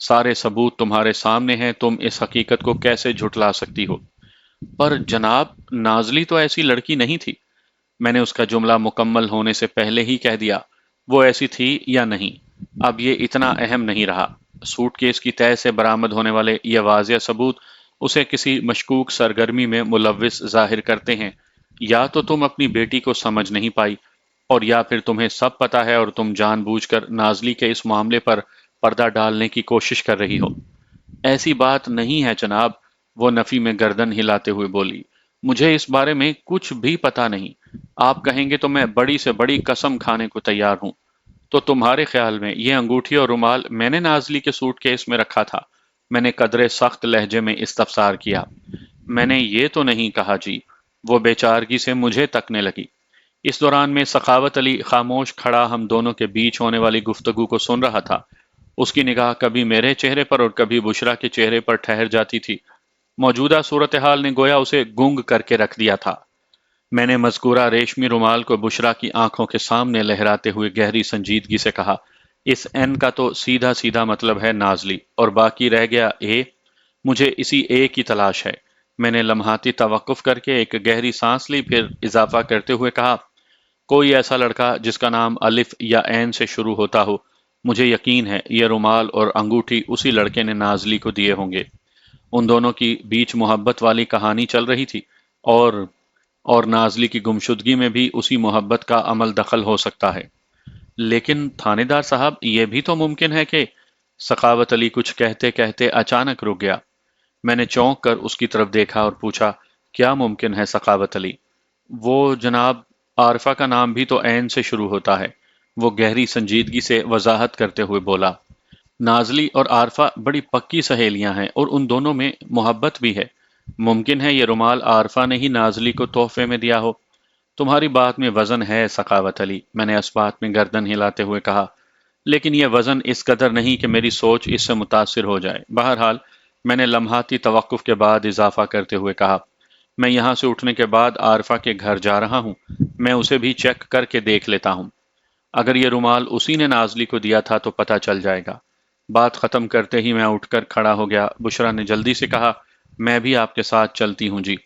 سارے ثبوت تمہارے سامنے ہیں، تم اس حقیقت کو کیسے جھٹلا سکتی ہو؟ پر جناب، نازلی تو ایسی لڑکی نہیں تھی۔ میں نے اس کا جملہ مکمل ہونے سے پہلے ہی کہہ دیا، وہ ایسی تھی یا نہیں، اب یہ اتنا اہم نہیں رہا۔ سوٹ کیس کی تہہ سے برآمد ہونے والے یہ واضح ثبوت اسے کسی مشکوک سرگرمی میں ملوث ظاہر کرتے ہیں، یا تو تم اپنی بیٹی کو سمجھ نہیں پائی، اور یا پھر تمہیں سب پتا ہے اور تم جان بوجھ کر نازلی کے اس معاملے پر پردہ ڈالنے کی کوشش کر رہی ہو۔ ایسی بات نہیں ہے جناب، وہ نفی میں گردن ہلاتے ہوئے بولی۔ مجھے اس بارے میں کچھ بھی پتا نہیں۔ آپ کہیں گے تو میں بڑی سے بڑی قسم کھانے کو تیار ہوں۔ تو تمہارے خیال میں یہ انگوٹھی اور رومال میں نے نازلی کے سوٹ کیس میں رکھا تھا؟ میں نے قدرے سخت لہجے میں استفسار کیا۔ میں نے یہ تو نہیں کہا جی، وہ بے چارگی سے مجھے تکنے لگی۔ اس دوران میں سخاوت علی خاموش کھڑا ہم دونوں کے بیچ ہونے والی گفتگو کو سن رہا تھا۔ اس کی نگاہ کبھی میرے چہرے پر اور کبھی بشرا کے چہرے پر ٹھہر جاتی تھی۔ موجودہ صورتحال نے گویا اسے گنگ کر کے رکھ دیا تھا۔ میں نے مذکورہ ریشمی رومال کو بشرا کی آنکھوں کے سامنے لہراتے ہوئے گہری سنجیدگی سے کہا، اس این کا تو سیدھا سیدھا مطلب ہے نازلی، اور باقی رہ گیا اے۔ مجھے اسی اے کی تلاش ہے۔ میں نے لمحاتی توقف کر کے ایک گہری سانس لی، پھر اضافہ کرتے ہوئے کہا، کوئی ایسا لڑکا جس کا نام الف یا عین سے شروع ہوتا ہو۔ مجھے یقین ہے یہ رومال اور انگوٹھی اسی لڑکے نے نازلی کو دیے ہوں گے۔ ان دونوں کی بیچ محبت والی کہانی چل رہی تھی، اور نازلی کی گمشدگی میں بھی اسی محبت کا عمل دخل ہو سکتا ہے۔ لیکن تھانے دار صاحب، یہ بھی تو ممکن ہے کہ… سخاوت علی کچھ کہتے کہتے اچانک رک گیا۔ میں نے چونک کر اس کی طرف دیکھا اور پوچھا، کیا ممکن ہے سخاوت علی؟ وہ جناب، عارفہ کا نام بھی تو عین سے شروع ہوتا ہے، وہ گہری سنجیدگی سے وضاحت کرتے ہوئے بولا۔ نازلی اور عارفہ بڑی پکی سہیلیاں ہیں اور ان دونوں میں محبت بھی ہے۔ ممکن ہے یہ رومال عارفہ نے ہی نازلی کو تحفے میں دیا ہو۔ تمہاری بات میں وزن ہے سخاوت علی، میں نے اس بات میں گردن ہلاتے ہوئے کہا، لیکن یہ وزن اس قدر نہیں کہ میری سوچ اس سے متاثر ہو جائے۔ بہرحال، میں نے لمحاتی توقف کے بعد اضافہ کرتے ہوئے کہا، میں یہاں سے اٹھنے کے بعد عارفہ کے گھر جا رہا ہوں، میں اسے بھی چیک کر کے دیکھ لیتا ہوں۔ اگر یہ رومال اسی نے نازلی کو دیا تھا تو پتہ چل جائے گا۔ بات ختم کرتے ہی میں اٹھ کر کھڑا ہو گیا۔ بشرا نے جلدی سے کہا، میں بھی آپ کے ساتھ چلتی ہوں جی۔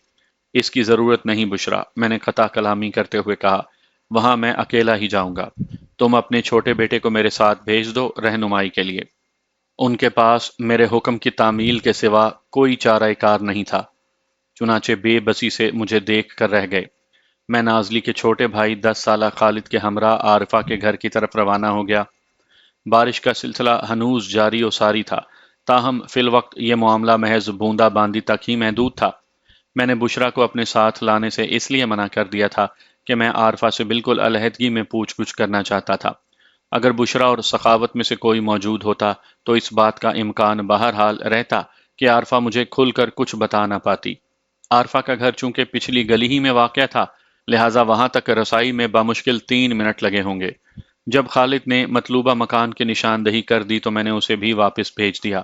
اس کی ضرورت نہیں بشرا، میں نے قطع کلامی کرتے ہوئے کہا، وہاں میں اکیلا ہی جاؤں گا۔ تم اپنے چھوٹے بیٹے کو میرے ساتھ بھیج دو رہنمائی کے لیے۔ ان کے پاس میرے حکم کی تعمیل کے سوا کوئی چارہ کار نہیں تھا، چنانچہ بے بسی سے مجھے دیکھ کر رہ گئے۔ میں نازلی کے چھوٹے بھائی 10 سالہ خالد کے ہمراہ عارفہ کے گھر کی طرف روانہ ہو گیا۔ بارش کا سلسلہ ہنوز جاری و ساری تھا، تاہم فی الوقت یہ معاملہ محض بوندا باندی تک ہی محدود تھا۔ میں نے بشرا کو اپنے ساتھ لانے سے اس لیے منع کر دیا تھا کہ میں عارفہ سے بالکل علیحدگی میں پوچھ گچھ کرنا چاہتا تھا۔ اگر بشرا اور سخاوت میں سے کوئی موجود ہوتا تو اس بات کا امکان بہرحال رہتا کہ عارفہ مجھے کھل کر کچھ بتا نہ پاتی۔ عارفہ کا گھر چونکہ پچھلی گلی ہی میں واقع تھا، لہٰذا وہاں تک رسائی میں بامشکل 3 منٹ لگے ہوں گے۔ جب خالد نے مطلوبہ مکان کی نشاندہی کر دی تو میں نے اسے بھی واپس بھیج دیا۔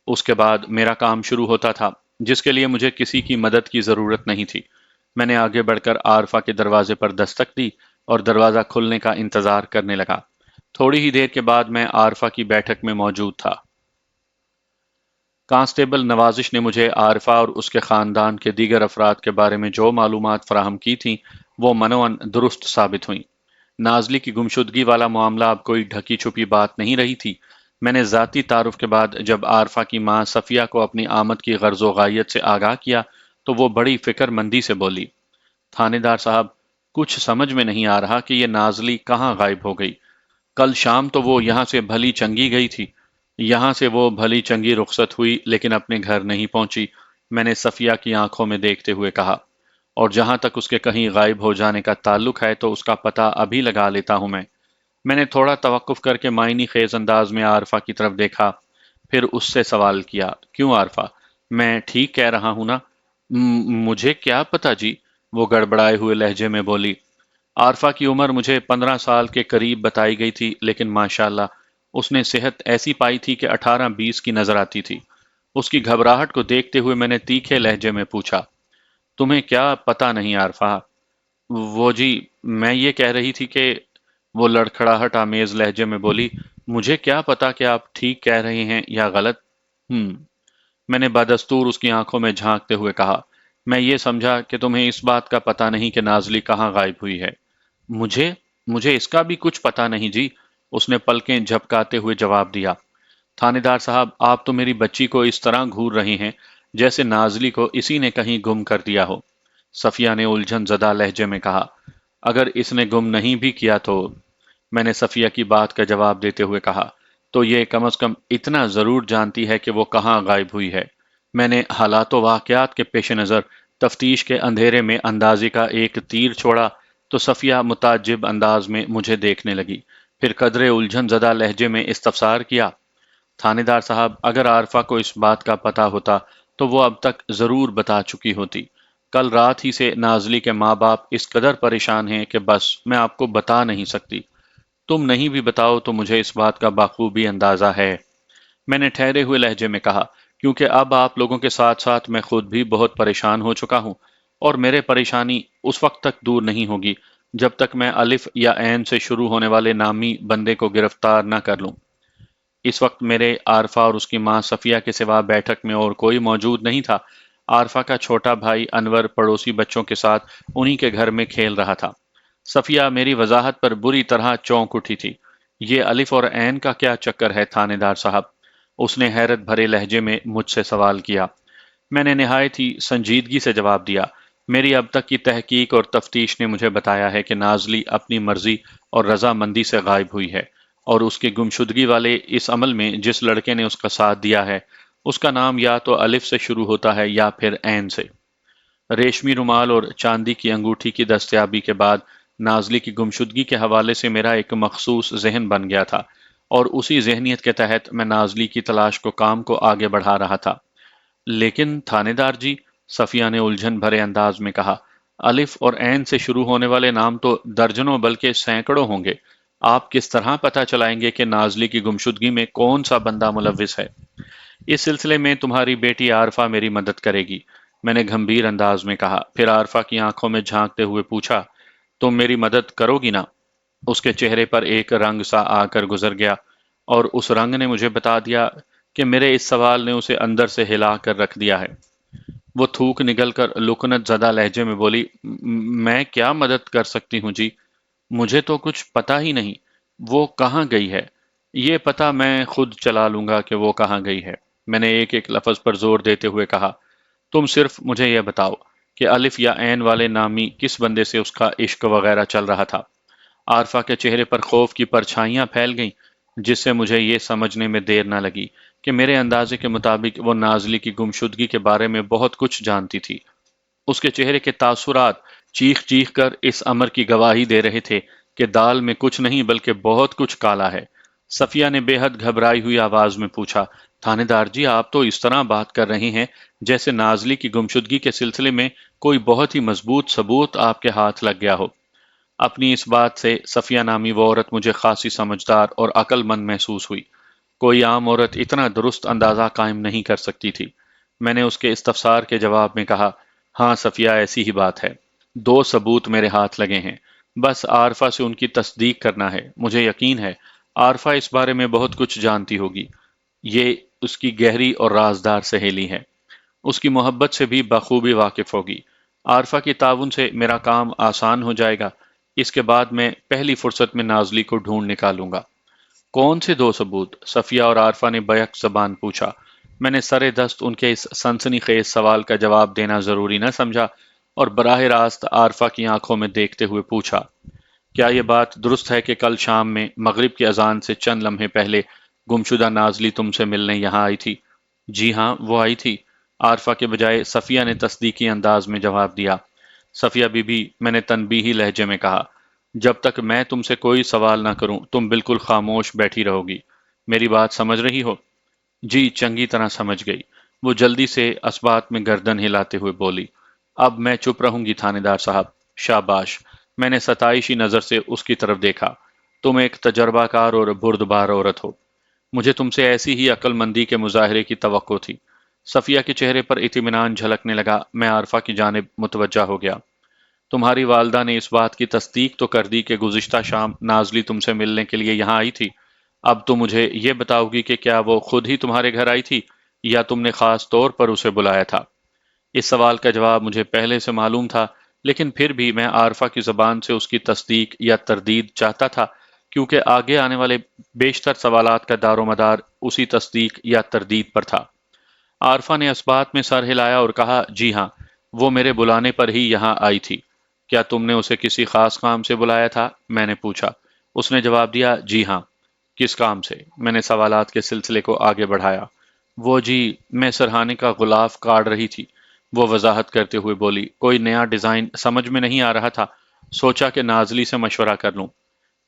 اس کے بعد میرا کام شروع ہوتا تھا، جس کے لیے مجھے کسی کی مدد کی ضرورت نہیں تھی۔ میں نے آگے بڑھ کر عارفہ کے دروازے پر دستک دی اور دروازہ کھلنے کا انتظار کرنے لگا۔ تھوڑی ہی دیر کے بعد میں عارفہ کی بیٹھک میں موجود تھا۔ کانسٹیبل نوازش نے مجھے عارفہ اور اس کے خاندان کے دیگر افراد کے بارے میں جو معلومات فراہم کی تھیں وہ منوً درست ثابت ہوئیں۔ نازلی کی گمشدگی والا معاملہ اب کوئی ڈھکی چھپی بات نہیں رہی تھی۔ میں نے ذاتی تعارف کے بعد جب عارفہ کی ماں صفیہ کو اپنی آمد کی غرض و غایت سے آگاہ کیا تو وہ بڑی فکر مندی سے بولی، تھانے دار صاحب، کچھ سمجھ میں نہیں آ رہا کہ یہ نازلی کہاں غائب ہو گئی۔ کل شام تو وہ یہاں سے بھلی چنگی گئی تھی، یہاں سے وہ بھلی چنگی رخصت ہوئی لیکن اپنے گھر نہیں پہنچی۔ میں نے صفیہ کی آنکھوں میں دیکھتے ہوئے کہا، اور جہاں تک اس کے کہیں غائب ہو جانے کا تعلق ہے تو اس کا پتہ ابھی لگا لیتا ہوں میں۔ میں نے تھوڑا توقف کر کے معنی خیز انداز میں عارفہ کی طرف دیکھا، پھر اس سے سوال کیا، کیوں عارفہ، میں ٹھیک کہہ رہا ہوں نا؟ مجھے کیا پتہ جی، وہ گڑبڑائے ہوئے لہجے میں بولی۔ عارفہ کی عمر مجھے 15 سال کے قریب بتائی گئی تھی، لیکن ماشاءاللہ اس نے صحت ایسی پائی تھی کہ 18-20 کی نظر آتی تھی۔ اس کی گھبراہٹ کو دیکھتے ہوئے میں نے تیکھے لہجے میں پوچھا، تمہیں کیا پتہ نہیں عارفہ؟ وہ جی، میں یہ کہہ رہی تھی کہ… وہ لڑکھڑاہٹ آمیز لہجے میں بولی، مجھے کیا پتا کہ آپ ٹھیک کہہ رہے ہیں یا غلط؟ میں نے بدستور اس کی آنکھوں میں جھانکتے ہوئے کہا، میں یہ سمجھا کہ تمہیں اس بات کا پتہ نہیں کہ نازلی کہاں غائب ہوئی ہے۔ مجھے اس کا بھی کچھ پتہ نہیں جی، اس نے پلکیں جھپکاتے ہوئے جواب دیا۔ تھانے دار صاحب، آپ تو میری بچی کو اس طرح گھور رہے ہیں جیسے نازلی کو اسی نے کہیں گم کر دیا ہو۔ صفیہ نے الجھن زدہ لہجے میں کہا۔ اگر اس نے گم نہیں بھی کیا تو؟ میں نے صفیہ کی بات کا جواب دیتے ہوئے کہا، تو یہ کم از کم اتنا ضرور جانتی ہے کہ وہ کہاں غائب ہوئی ہے۔ میں نے حالات و واقعات کے پیش نظر تفتیش کے اندھیرے میں اندازی کا ایک تیر چھوڑا تو صفیہ متعجب انداز میں مجھے دیکھنے لگی، پھر قدرے الجھن زدہ لہجے میں استفسار کیا، تھانے دار صاحب، اگر عارفہ کو اس بات کا پتہ ہوتا تو وہ اب تک ضرور بتا چکی ہوتی۔ کل رات ہی سے نازلی کے ماں باپ اس قدر پریشان ہیں کہ بس میں آپ کو بتا نہیں سکتی۔ تم نہیں بھی بتاؤ تو مجھے اس بات کا بخوبی اندازہ ہے، میں نے ٹھہرے ہوئے لہجے میں کہا، کیونکہ اب آپ لوگوں کے ساتھ ساتھ میں خود بھی بہت پریشان ہو چکا ہوں، اور میرے پریشانی اس وقت تک دور نہیں ہوگی جب تک میں الف یا عین سے شروع ہونے والے نامی بندے کو گرفتار نہ کر لوں۔ اس وقت میرے عارفہ اور اس کی ماں صفیہ کے سوا بیٹھک میں اور کوئی موجود نہیں تھا۔ عارفہ کا چھوٹا بھائی انور پڑوسی بچوں کے ساتھ انہی کے گھر میں کھیل رہا تھا۔ صفیہ میری وضاحت پر بری طرح چونک اٹھی تھی۔ یہ الف اور عین کا کیا چکر ہے تھانے دار صاحب؟ اس نے حیرت بھرے لہجے میں مجھ سے سوال کیا۔ میں نے نہایت ہی سنجیدگی سے جواب دیا، میری اب تک کی تحقیق اور تفتیش نے مجھے بتایا ہے کہ نازلی اپنی مرضی اور رضامندی سے غائب ہوئی ہے، اور اس کی گمشدگی والے اس عمل میں جس لڑکے نے اس کا ساتھ دیا ہے، اس کا نام یا تو الف سے شروع ہوتا ہے یا پھر عین سے۔ ریشمی رومال اور چاندی کی انگوٹھی کی دستیابی کے بعد نازلی کی گمشدگی کے حوالے سے میرا ایک مخصوص ذہن بن گیا تھا، اور اسی ذہنیت کے تحت میں نازلی کی تلاش کام کو آگے بڑھا رہا تھا۔ لیکن تھانے دار جی، صفیہ نے الجھن بھرے انداز میں کہا، الف اور عین سے شروع ہونے والے نام تو درجنوں بلکہ سینکڑوں ہوں گے۔ آپ کس طرح پتہ چلائیں گے کہ نازلی کی گمشدگی میں کون سا بندہ ملوث ہے؟ اس سلسلے میں تمہاری بیٹی عارفہ میری مدد کرے گی، میں نے گھمبیر انداز میں کہا، پھر عارفہ کی آنکھوں میں جھانکتے ہوئے پوچھا، تم میری مدد کرو گی نا؟ اس کے چہرے پر ایک رنگ سا آ کر گزر گیا، اور اس رنگ نے مجھے بتا دیا کہ میرے اس سوال نے اسے اندر سے ہلا کر رکھ دیا ہے۔ وہ تھوک نگل کر لکنت زدہ لہجے میں بولی، میں کیا مدد کر سکتی ہوں جی؟ مجھے تو کچھ پتا ہی نہیں، وہ کہاں گئی ہے؟ یہ پتا میں خود چلا لوں گا کہ وہ کہاں گئی ہے، میں نے ایک ایک لفظ پر زور دیتے ہوئے کہا۔ تم صرف مجھے یہ بتاؤ کہ الف یا عین والے نامی کس بندے سے اس کا عشق وغیرہ چل رہا تھا؟ عارفہ کے چہرے پر خوف کی پرچھائیاں پھیل گئیں، جس سے مجھے یہ سمجھنے میں دیر نہ لگی کہ میرے اندازے کے مطابق وہ نازلی کی گمشدگی کے بارے میں بہت کچھ جانتی تھی۔ اس کے چہرے کے تاثرات چیخ چیخ کر اس امر کی گواہی دے رہے تھے کہ دال میں کچھ نہیں بلکہ بہت کچھ کالا ہے۔ صفیہ نے بے حد گھبرائی ہوئی آواز میں پوچھا، تھانے دار جی، آپ تو اس طرح بات کر رہے ہیں جیسے نازلی کی گمشدگی کے سلسلے میں کوئی بہت ہی مضبوط ثبوت آپ کے ہاتھ لگ گیا ہو۔ اپنی اس بات سے صفیہ نامی وہ عورت مجھے خاصی سمجھدار اور عقل مند محسوس ہوئی۔ کوئی عام عورت اتنا درست اندازہ قائم نہیں کر سکتی تھی۔ میں نے اس کے استفسار کے جواب میں کہا، ہاں صفیہ، ایسی ہی بات ہے۔ دو ثبوت میرے ہاتھ لگے ہیں، بس عارفہ سے ان کی تصدیق کرنا ہے۔ مجھے یقین ہے عارفہ اس بارے میں بہت کچھ جانتی ہوگی۔ یہ اس کی گہری اور رازدار سہیلی ہے، اس کی محبت سے بھی بخوبی واقف ہوگی۔ عارفہ کی تعاون سے میرا کام آسان ہو جائے گا۔ اس کے بعد میں پہلی فرصت میں نازلی کو ڈھونڈ نکالوں گا۔ کون سے دو ثبوت؟ صفیہ اور عارفہ نے بیک زبان پوچھا۔ میں نے سرے دست ان کے اس سنسنی خیز سوال کا جواب دینا ضروری نہ سمجھا، اور براہ راست عارفہ کی آنکھوں میں دیکھتے ہوئے پوچھا، کیا یہ بات درست ہے کہ کل شام میں مغرب کی اذان سے چند لمحے پہلے گمشدہ نازلی تم سے ملنے یہاں آئی تھی؟ جی ہاں، وہ آئی تھی، عارفہ کے بجائے صفیہ نے تصدیقی انداز میں جواب دیا۔ صفیہ بی بی، میں نے تنبیہی لہجے میں کہا، جب تک میں تم سے کوئی سوال نہ کروں تم بالکل خاموش بیٹھی رہو گی۔ میری بات سمجھ رہی ہو؟ جی، چنگی طرح سمجھ گئی۔ وہ جلدی سے اسبات میں گردن ہلاتے ہوئے بولی، اب میں چپ رہوں گی تھانے دار صاحب۔ شاباش، میں نے ستائشی نظر سے اس کی طرف دیکھا۔ تم ایک تجربہ کار اور بردبار عورت ہو، مجھے تم سے ایسی ہی عقل مندی کے مظاہرے کی توقع تھی۔ صفیہ کے چہرے پر اطمینان جھلکنے لگا۔ میں عارفہ کی جانب متوجہ ہو گیا۔ تمہاری والدہ نے اس بات کی تصدیق تو کر دی کہ گزشتہ شام نازلی تم سے ملنے کے لیے یہاں آئی تھی۔ اب تم مجھے یہ بتاؤ گی کہ کیا وہ خود ہی تمہارے گھر آئی تھی یا تم نے خاص طور پر اسے بلایا تھا؟ اس سوال کا جواب مجھے پہلے سے معلوم تھا، لیکن پھر بھی میں عارفہ کی زبان سے اس کی تصدیق یا تردید چاہتا تھا، کیونکہ آگے آنے والے بیشتر سوالات کا دار و مدار اسی تصدیق یا تردید پر تھا۔ عارفہ نے اس بات میں سر ہلایا اور کہا، جی ہاں، وہ میرے بلانے پر ہی یہاں آئی تھی۔ کیا تم نے اسے کسی خاص کام سے بلایا تھا؟ میں نے پوچھا۔ اس نے جواب دیا، جی ہاں۔ کس کام سے؟ میں نے سوالات کے سلسلے کو آگے بڑھایا۔ وہ جی، میں سرہانے کا غلاف کاٹ رہی تھی، وہ وضاحت کرتے ہوئے بولی۔ کوئی نیا ڈیزائن سمجھ میں نہیں آ رہا تھا، سوچا کہ نازلی سے مشورہ کر لوں۔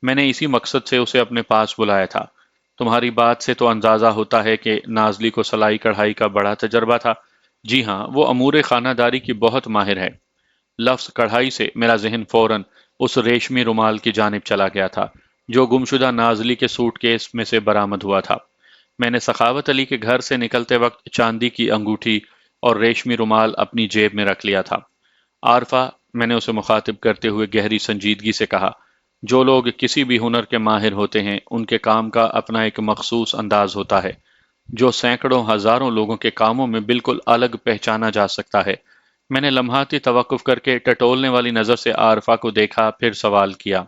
میں نے اسی مقصد سے اسے اپنے پاس بلایا تھا۔ تمہاری بات سے تو اندازہ ہوتا ہے کہ نازلی کو سلائی کڑھائی کا بڑا تجربہ تھا۔ جی ہاں، وہ امور خانہ داری کی بہت ماہر ہے۔ لفظ کڑھائی سے میرا ذہن فوراً اس ریشمی رومال کی جانب چلا گیا تھا جو گمشدہ نازلی کے سوٹ کیس میں سے برآمد ہوا تھا۔ میں نے سخاوت علی کے گھر سے نکلتے وقت چاندی کی انگوٹھی اور ریشمی رومال اپنی جیب میں رکھ لیا تھا۔ عارفہ، میں نے اسے مخاطب کرتے ہوئے گہری سنجیدگی سے کہا، جو لوگ کسی بھی ہنر کے ماہر ہوتے ہیں ان کے کام کا اپنا ایک مخصوص انداز ہوتا ہے جو سینکڑوں ہزاروں لوگوں کے کاموں میں بالکل الگ پہچانا جا سکتا ہے۔ میں نے لمحاتی توقف کر کے ٹٹولنے والی نظر سے عارفہ کو دیکھا، پھر سوال کیا،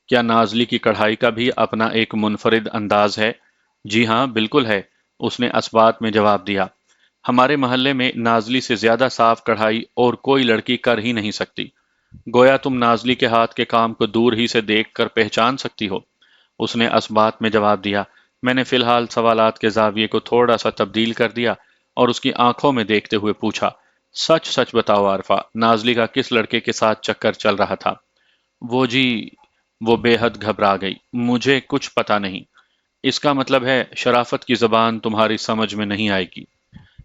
کیا نازلی کی کڑھائی کا بھی اپنا ایک منفرد انداز ہے؟ جی ہاں، بالکل ہے، اس نے اسبات میں جواب دیا۔ ہمارے محلے میں نازلی سے زیادہ صاف کڑھائی اور کوئی لڑکی کر ہی نہیں سکتی۔ گویا تم نازلی کے ہاتھ کے کام کو دور ہی سے دیکھ کر پہچان سکتی ہو، اس نے اسبات میں جواب دیا۔ میں نے فی الحال سوالات کے زاویے کو تھوڑا سا تبدیل کر دیا اور اس کی آنکھوں میں دیکھتے ہوئے پوچھا، سچ سچ بتاؤ عارفہ، نازلی کا کس لڑکے کے ساتھ چکر چل رہا تھا؟ وہ جی، وہ بے حد گھبرا گئی، مجھے کچھ پتا نہیں۔ اس کا مطلب ہے شرافت کی زبان تمہاری سمجھ میں نہیں آئے گی،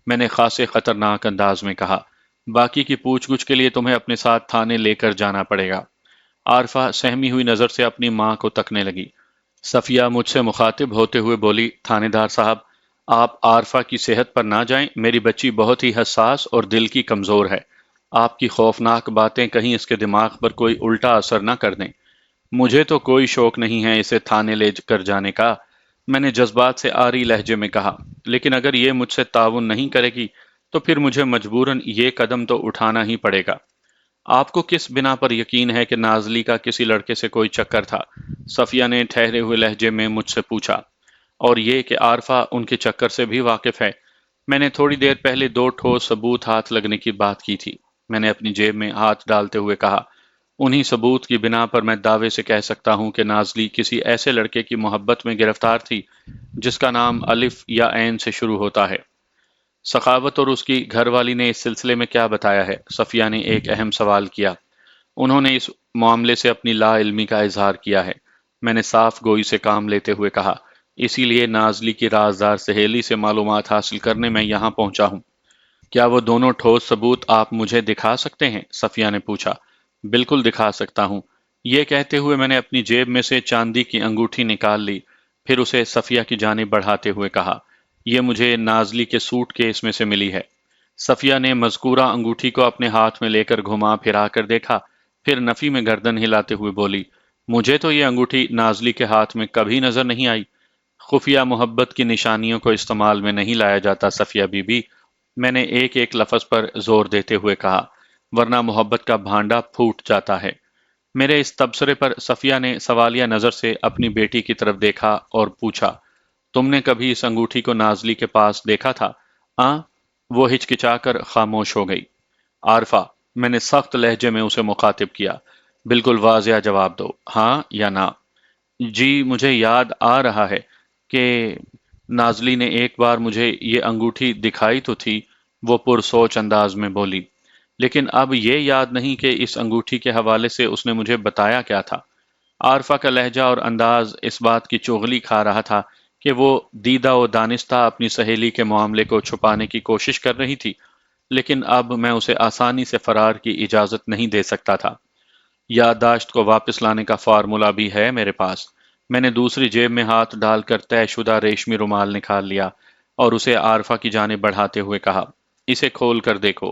میں نے خاصے خطرناک انداز میں کہا۔ باقی کی پوچھ گچھ کے لیے تمہیں اپنے ساتھ تھانے لے کر جانا پڑے گا۔ عارفہ سہمی ہوئی نظر سے اپنی ماں کو تکنے لگی۔ صفیہ مجھ سے مخاطب ہوتے ہوئے بولی، تھانے دار صاحب، آپ عارفہ کی صحت پر نہ جائیں، میری بچی بہت ہی حساس اور دل کی کمزور ہے۔ آپ کی خوفناک باتیں کہیں اس کے دماغ پر کوئی الٹا اثر نہ کر دیں۔ مجھے تو کوئی شوق نہیں ہے اسے تھانے لے کر جانے کا، میں نے جذبات سے آری لہجے میں کہا، لیکن اگر یہ مجھ سے تعاون نہیں کرے گی تو پھر مجھے مجبوراً یہ قدم تو اٹھانا ہی پڑے گا۔ آپ کو کس بنا پر یقین ہے کہ نازلی کا کسی لڑکے سے کوئی چکر تھا؟ صفیہ نے ٹھہرے ہوئے لہجے میں مجھ سے پوچھا۔ اور یہ کہ عارفہ ان کے چکر سے بھی واقف ہے؟ میں نے تھوڑی دیر پہلے دو ٹھوس ثبوت ہاتھ لگنے کی بات کی تھی، میں نے اپنی جیب میں ہاتھ ڈالتے ہوئے کہا۔ انہی ثبوت کی بنا پر میں دعوے سے کہہ سکتا ہوں کہ نازلی کسی ایسے لڑکے کی محبت میں گرفتار تھی جس کا نام الف یا عین سے شروع ہوتا ہے۔ سخاوت اور اس کی گھر والی نے اس سلسلے میں کیا بتایا ہے؟ صفیہ نے ایک اہم سوال کیا۔ انہوں نے اس معاملے سے اپنی لا علمی کا اظہار کیا ہے، میں نے صاف گوئی سے کام لیتے ہوئے کہا، اسی لیے نازلی کی رازدار سہیلی سے معلومات حاصل کرنے میں یہاں پہنچا ہوں۔ کیا وہ دونوں ٹھوس ثبوت آپ مجھے دکھا سکتے ہیں؟ صفیہ نے پوچھا۔ بالکل دکھا سکتا ہوں، یہ کہتے ہوئے میں نے اپنی جیب میں سے چاندی کی انگوٹھی نکال لی، پھر اسے صفیہ کی جانب بڑھاتے ہوئے کہا، یہ مجھے نازلی کے سوٹ کیس میں سے ملی ہے۔ صفیہ نے مذکورہ انگوٹھی کو اپنے ہاتھ میں لے کر گھما پھرا کر دیکھا، پھر نفی میں گردن ہلاتے ہوئے بولی، مجھے تو یہ انگوٹھی نازلی کے ہاتھ میں کبھی نظر نہیں آئی۔ خفیہ محبت کی نشانیوں کو استعمال میں نہیں لایا جاتا صفیہ بی بی، میں نے ایک ایک لفظ پر زور دیتے ہوئے کہا، ورنہ محبت کا بھانڈا پھوٹ جاتا ہے۔ میرے اس تبصرے پر صفیہ نے سوالیہ نظر سے اپنی بیٹی کی طرف دیکھا اور پوچھا، تم نے کبھی اس انگوٹھی کو نازلی کے پاس دیکھا تھا؟ آں؟ وہ ہچکچا کر خاموش ہو گئی۔ عارفہ، میں نے سخت لہجے میں اسے مخاطب کیا، بالکل واضح جواب دو، ہاں یا نہ۔ جی، مجھے یاد آ رہا ہے کہ نازلی نے ایک بار مجھے یہ انگوٹھی دکھائی تو تھی، وہ پرسوچ انداز میں بولی، لیکن اب یہ یاد نہیں کہ اس انگوٹھی کے حوالے سے اس نے مجھے بتایا کیا تھا۔ عارفہ کا لہجہ اور انداز اس بات کی چغلی کھا رہا تھا کہ وہ دیدہ و دانستہ اپنی سہیلی کے معاملے کو چھپانے کی کوشش کر رہی تھی، لیکن اب میں اسے آسانی سے فرار کی اجازت نہیں دے سکتا تھا۔ یادداشت کو واپس لانے کا فارمولہ بھی ہے میرے پاس۔ میں نے دوسری جیب میں ہاتھ ڈال کر طے شدہ ریشمی رومال نکال لیا اور اسے عارفہ کی جانب بڑھاتے ہوئے کہا، اسے کھول کر دیکھو۔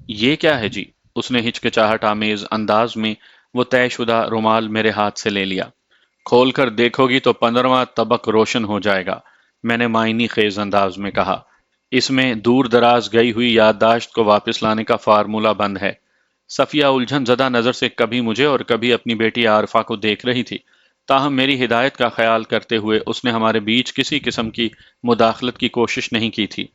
یہ کیا ہے جی؟ اس نے ہچکچاہٹ آمیز انداز میں وہ طے شدہ رومال میرے ہاتھ سے لے لیا۔ کھول کر دیکھو گی تو 15واں طبق روشن ہو جائے گا، میں نے معنی خیز انداز میں کہا۔ اس میں دور دراز گئی ہوئی یادداشت کو واپس لانے کا فارمولہ بند ہے۔ صفیہ الجھن زدہ نظر سے کبھی مجھے اور کبھی اپنی بیٹی عارفہ کو دیکھ رہی تھی، تاہم میری ہدایت کا خیال کرتے ہوئے اس نے ہمارے بیچ کسی قسم کی مداخلت کی کوشش نہیں کی تھی۔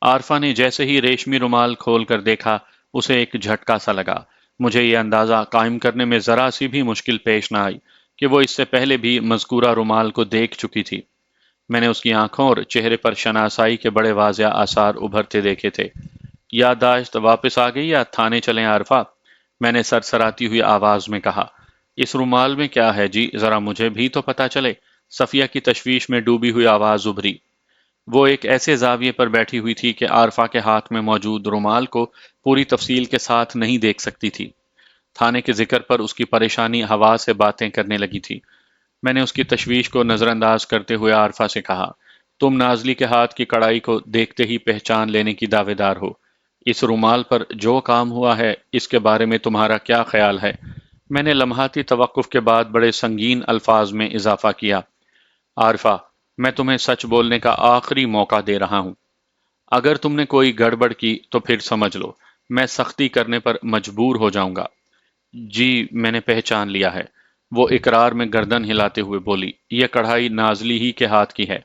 عارفہ نے جیسے ہی ریشمی رومال کھول کر دیکھا، اسے ایک جھٹکا سا لگا۔ مجھے یہ اندازہ قائم کرنے میں ذرا سی بھی مشکل پیش نہ آئی کہ وہ اس سے پہلے بھی مذکورہ رومال کو دیکھ چکی تھی۔ میں نے اس کی آنکھوں اور چہرے پر شناسائی کے بڑے واضح آثار ابھرتے دیکھے تھے۔ یادداشت واپس آ گئی یا تھانے چلیں عارفہ؟ میں نے سرسراتی ہوئی آواز میں کہا۔ اس رومال میں کیا ہے جی، ذرا مجھے بھی تو پتا چلے۔ صفیہ کی تشویش میں ڈوبی ہوئی آواز ابھری۔ وہ ایک ایسے زاویے پر بیٹھی ہوئی تھی کہ عارفہ کے ہاتھ میں موجود رومال کو پوری تفصیل کے ساتھ نہیں دیکھ سکتی تھی۔ تھانے کے ذکر پر اس کی پریشانی ہوا سے باتیں کرنے لگی تھی۔ میں نے اس کی تشویش کو نظر انداز کرتے ہوئے عارفہ سے کہا، تم نازلی کے ہاتھ کی کڑائی کو دیکھتے ہی پہچان لینے کی دعوے دار ہو۔ اس رومال پر جو کام ہوا ہے اس کے بارے میں تمہارا کیا خیال ہے؟ میں نے لمحاتی توقف کے بعد بڑے سنگین الفاظ میں اضافہ کیا۔ عارفہ، میں تمہیں سچ بولنے کا آخری موقع دے رہا ہوں۔ اگر تم نے کوئی گڑبڑ کی تو پھر سمجھ لو میں سختی کرنے پر مجبور ہو جاؤں گا۔ جی میں نے پہچان لیا ہے، وہ اقرار میں گردن ہلاتے ہوئے بولی۔ یہ کڑھائی نازلی ہی کے ہاتھ کی ہے۔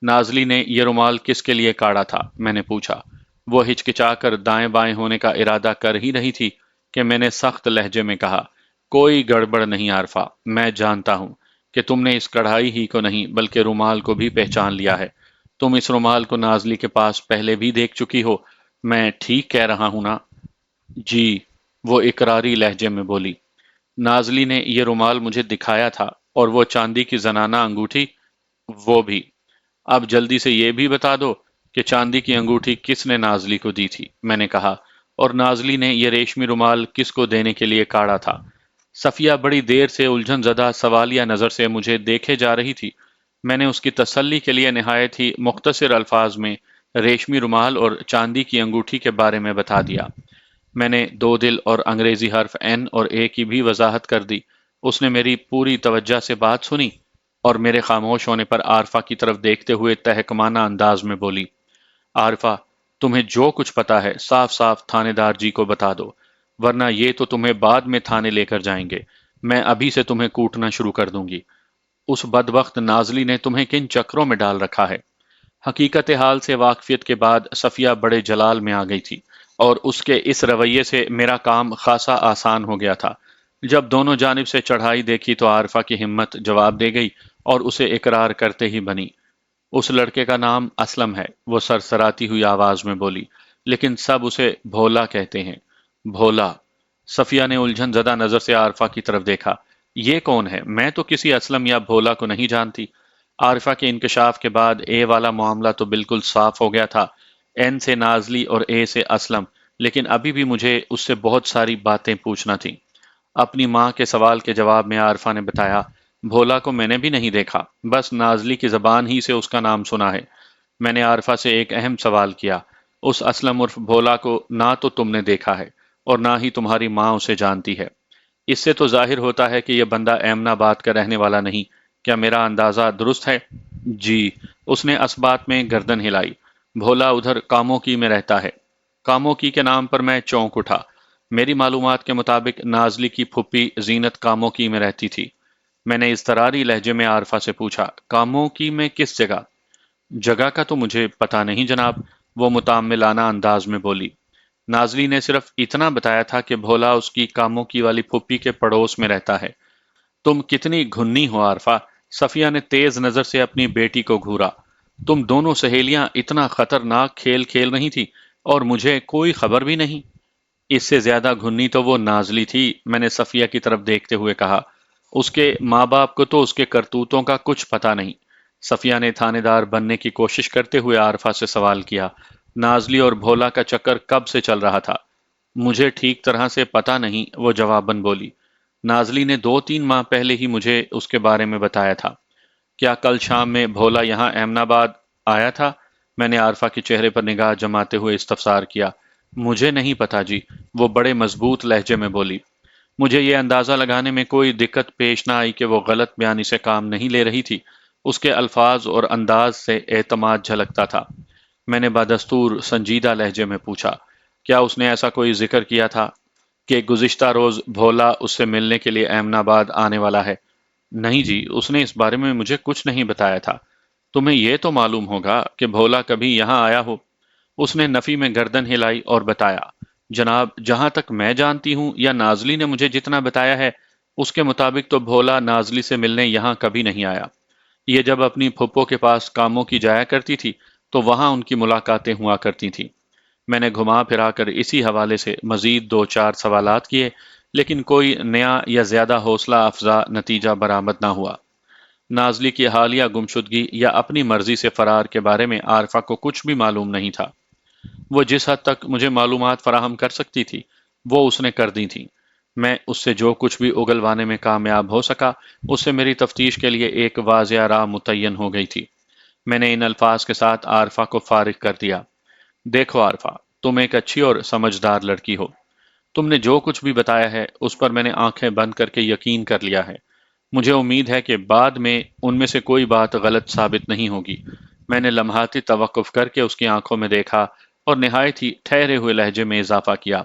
نازلی نے یہ رومال کس کے لیے کاڑا تھا؟ میں نے پوچھا۔ وہ ہچکچا کر دائیں بائیں ہونے کا ارادہ کر ہی رہی تھی کہ میں نے سخت لہجے میں کہا، کوئی گڑبڑ نہیں عارفہ، میں جانتا ہوں کہ تم نے اس کڑھائی ہی کو نہیں بلکہ رومال کو بھی پہچان لیا ہے۔ تم اس رومال کو نازلی کے پاس پہلے بھی دیکھ چکی ہو، میں ٹھیک کہہ رہا ہوں نا؟ جی، وہ اقراری لہجے میں بولی۔ نازلی نے یہ رومال مجھے دکھایا تھا، اور وہ چاندی کی زنانہ انگوٹھی وہ بھی۔ اب جلدی سے یہ بھی بتا دو کہ چاندی کی انگوٹھی کس نے نازلی کو دی تھی؟ میں نے کہا۔ اور نازلی نے یہ ریشمی رومال کس کو دینے کے لیے کاڑا تھا؟ صفیہ بڑی دیر سے الجھن زدہ سوالیہ نظر سے مجھے دیکھے جا رہی تھی۔ میں نے اس کی تسلی کے لیے نہایت ہی مختصر الفاظ میں ریشمی رومال اور چاندی کی انگوٹھی کے بارے میں بتا دیا۔ میں نے دو دل اور انگریزی حرف این اور اے کی بھی وضاحت کر دی۔ اس نے میری پوری توجہ سے بات سنی اور میرے خاموش ہونے پر عارفہ کی طرف دیکھتے ہوئے تہکمانہ انداز میں بولی، عارفہ، تمہیں جو کچھ پتا ہے صاف صاف تھانے دار جی کو بتا دو، ورنہ یہ تو تمہیں بعد میں تھانے لے کر جائیں گے۔ میں ابھی سے تمہیں کوٹنا شروع کر دوں گی۔ اس بدبخت نازلی نے تمہیں کن چکروں میں ڈال رکھا ہے؟ حقیقت حال سے واقفیت کے بعد صفیہ بڑے جلال میں آ گئی تھی، اور اس کے اس رویے سے میرا کام خاصا آسان ہو گیا تھا۔ جب دونوں جانب سے چڑھائی دیکھی تو عارفہ کی ہمت جواب دے گئی اور اسے اقرار کرتے ہی بنی۔ اس لڑکے کا نام اسلم ہے، وہ سرسراتی ہوئی آواز میں بولی، لیکن سب اسے بھولا کہتے ہیں۔ بھولا؟ صفیہ نے الجھن زدہ نظر سے عارفہ کی طرف دیکھا۔ یہ کون ہے؟ میں تو کسی اسلم یا بھولا کو نہیں جانتی۔ عارفہ کے انکشاف کے بعد اے والا معاملہ تو بالکل صاف ہو گیا تھا، این سے نازلی اور اے سے اسلم، لیکن ابھی بھی مجھے اس سے بہت ساری باتیں پوچھنا تھیں۔ اپنی ماں کے سوال کے جواب میں عارفہ نے بتایا، بھولا کو میں نے بھی نہیں دیکھا، بس نازلی کی زبان ہی سے اس کا نام سنا ہے۔ میں نے عارفہ سے ایک اہم سوال کیا، اس اسلم عرف بھولا کو نہ تو تم نے دیکھا ہے اور نہ ہی تمہاری ماں اسے جانتی ہے۔ اس سے تو ظاہر ہوتا ہے کہ یہ بندہ ایمن آباد کا رہنے والا نہیں۔ کیا میرا اندازہ درست ہے؟ جی، اس نے اسبات میں گردن ہلائی۔ بھولا ادھر کاموکی میں رہتا ہے۔ کاموکی کے نام پر میں چونک اٹھا۔ میری معلومات کے مطابق نازلی کی پھپھی زینت کاموکی میں رہتی تھی۔ میں نے اضطراری لہجے میں عارفہ سے پوچھا، کاموکی میں کس جگہ؟ جگہ کا تو مجھے پتا نہیں جناب، وہ متعاملانہ انداز میں بولی۔ نازلی نے صرف اتنا بتایا تھا کہ بھولا اس کی کاموکی والی پھپھی کے پڑوس میں رہتا ہے۔ تم کتنی گھنی ہو عارفہ، صفیہ نے تیز نظر سے اپنی بیٹی کو گھورا۔ تم دونوں سہیلیاں اتنا خطرناک کھیل کھیل رہی تھی اور مجھے کوئی خبر بھی نہیں۔ اس سے زیادہ گھنی تو وہ نازلی تھی، میں نے صفیہ کی طرف دیکھتے ہوئے کہا۔ اس کے ماں باپ کو تو اس کے کرتوتوں کا کچھ پتا نہیں۔ صفیہ نے تھانے دار بننے کی کوشش کرتے ہوئے عارفہ سے سوال کیا، نازلی اور بھولا کا چکر کب سے چل رہا تھا؟ مجھے ٹھیک طرح سے پتا نہیں، وہ جواباً بولی۔ نازلی نے 2-3 ماہ پہلے ہی مجھے اس کے بارے میں بتایا تھا۔ کیا کل شام میں بھولا یہاں ایمن آباد آیا تھا؟ میں نے عارفہ کے چہرے پر نگاہ جماتے ہوئے استفسار کیا۔ مجھے نہیں پتا جی، وہ بڑے مضبوط لہجے میں بولی۔ مجھے یہ اندازہ لگانے میں کوئی دقت پیش نہ آئی کہ وہ غلط بیانی سے کام نہیں لے رہی تھی۔ اس کے الفاظ اور انداز سے اعتماد جھلکتا تھا۔ میں نے بدستور سنجیدہ لہجے میں پوچھا، کیا اس نے ایسا کوئی ذکر کیا تھا کہ گزشتہ روز بھولا اس سے ملنے کے لیے ایمن آباد آنے والا ہے؟ نہیں جی، اس نے اس بارے میں مجھے کچھ نہیں بتایا تھا۔ تمہیں یہ تو معلوم ہوگا کہ بھولا کبھی یہاں آیا ہو؟ اس نے نفی میں گردن ہلائی اور بتایا، جناب، جہاں تک میں جانتی ہوں یا نازلی نے مجھے جتنا بتایا ہے، اس کے مطابق تو بھولا نازلی سے ملنے یہاں کبھی نہیں آیا۔ یہ جب اپنی پھپھو کے پاس کاموں کی جایا کرتی تھی تو وہاں ان کی ملاقاتیں ہوا کرتی تھیں۔ میں نے گھما پھرا کر اسی حوالے سے مزید دو چار سوالات کیے، لیکن کوئی نیا یا زیادہ حوصلہ افزا نتیجہ برآمد نہ ہوا۔ نازلی کی حالیہ گمشدگی یا اپنی مرضی سے فرار کے بارے میں عارفہ کو کچھ بھی معلوم نہیں تھا۔ وہ جس حد تک مجھے معلومات فراہم کر سکتی تھی وہ اس نے کر دی تھی۔ میں اس سے جو کچھ بھی اگلوانے میں کامیاب ہو سکا، اس سے میری تفتیش کے لیے ایک واضح راہ متعین ہو گئی تھی۔ میں نے ان الفاظ کے ساتھ عارفہ کو فارغ کر دیا: دیکھو عارفہ، تم ایک اچھی اور سمجھدار لڑکی ہو۔ تم نے جو کچھ بھی بتایا ہے اس پر میں نے آنکھیں بند کر کے یقین کر لیا ہے۔ مجھے امید ہے کہ بعد میں ان میں سے کوئی بات غلط ثابت نہیں ہوگی۔ میں نے لمحاتی توقف کر کے اس کی آنکھوں میں دیکھا اور نہایت ہی ٹھہرے ہوئے لہجے میں اضافہ کیا: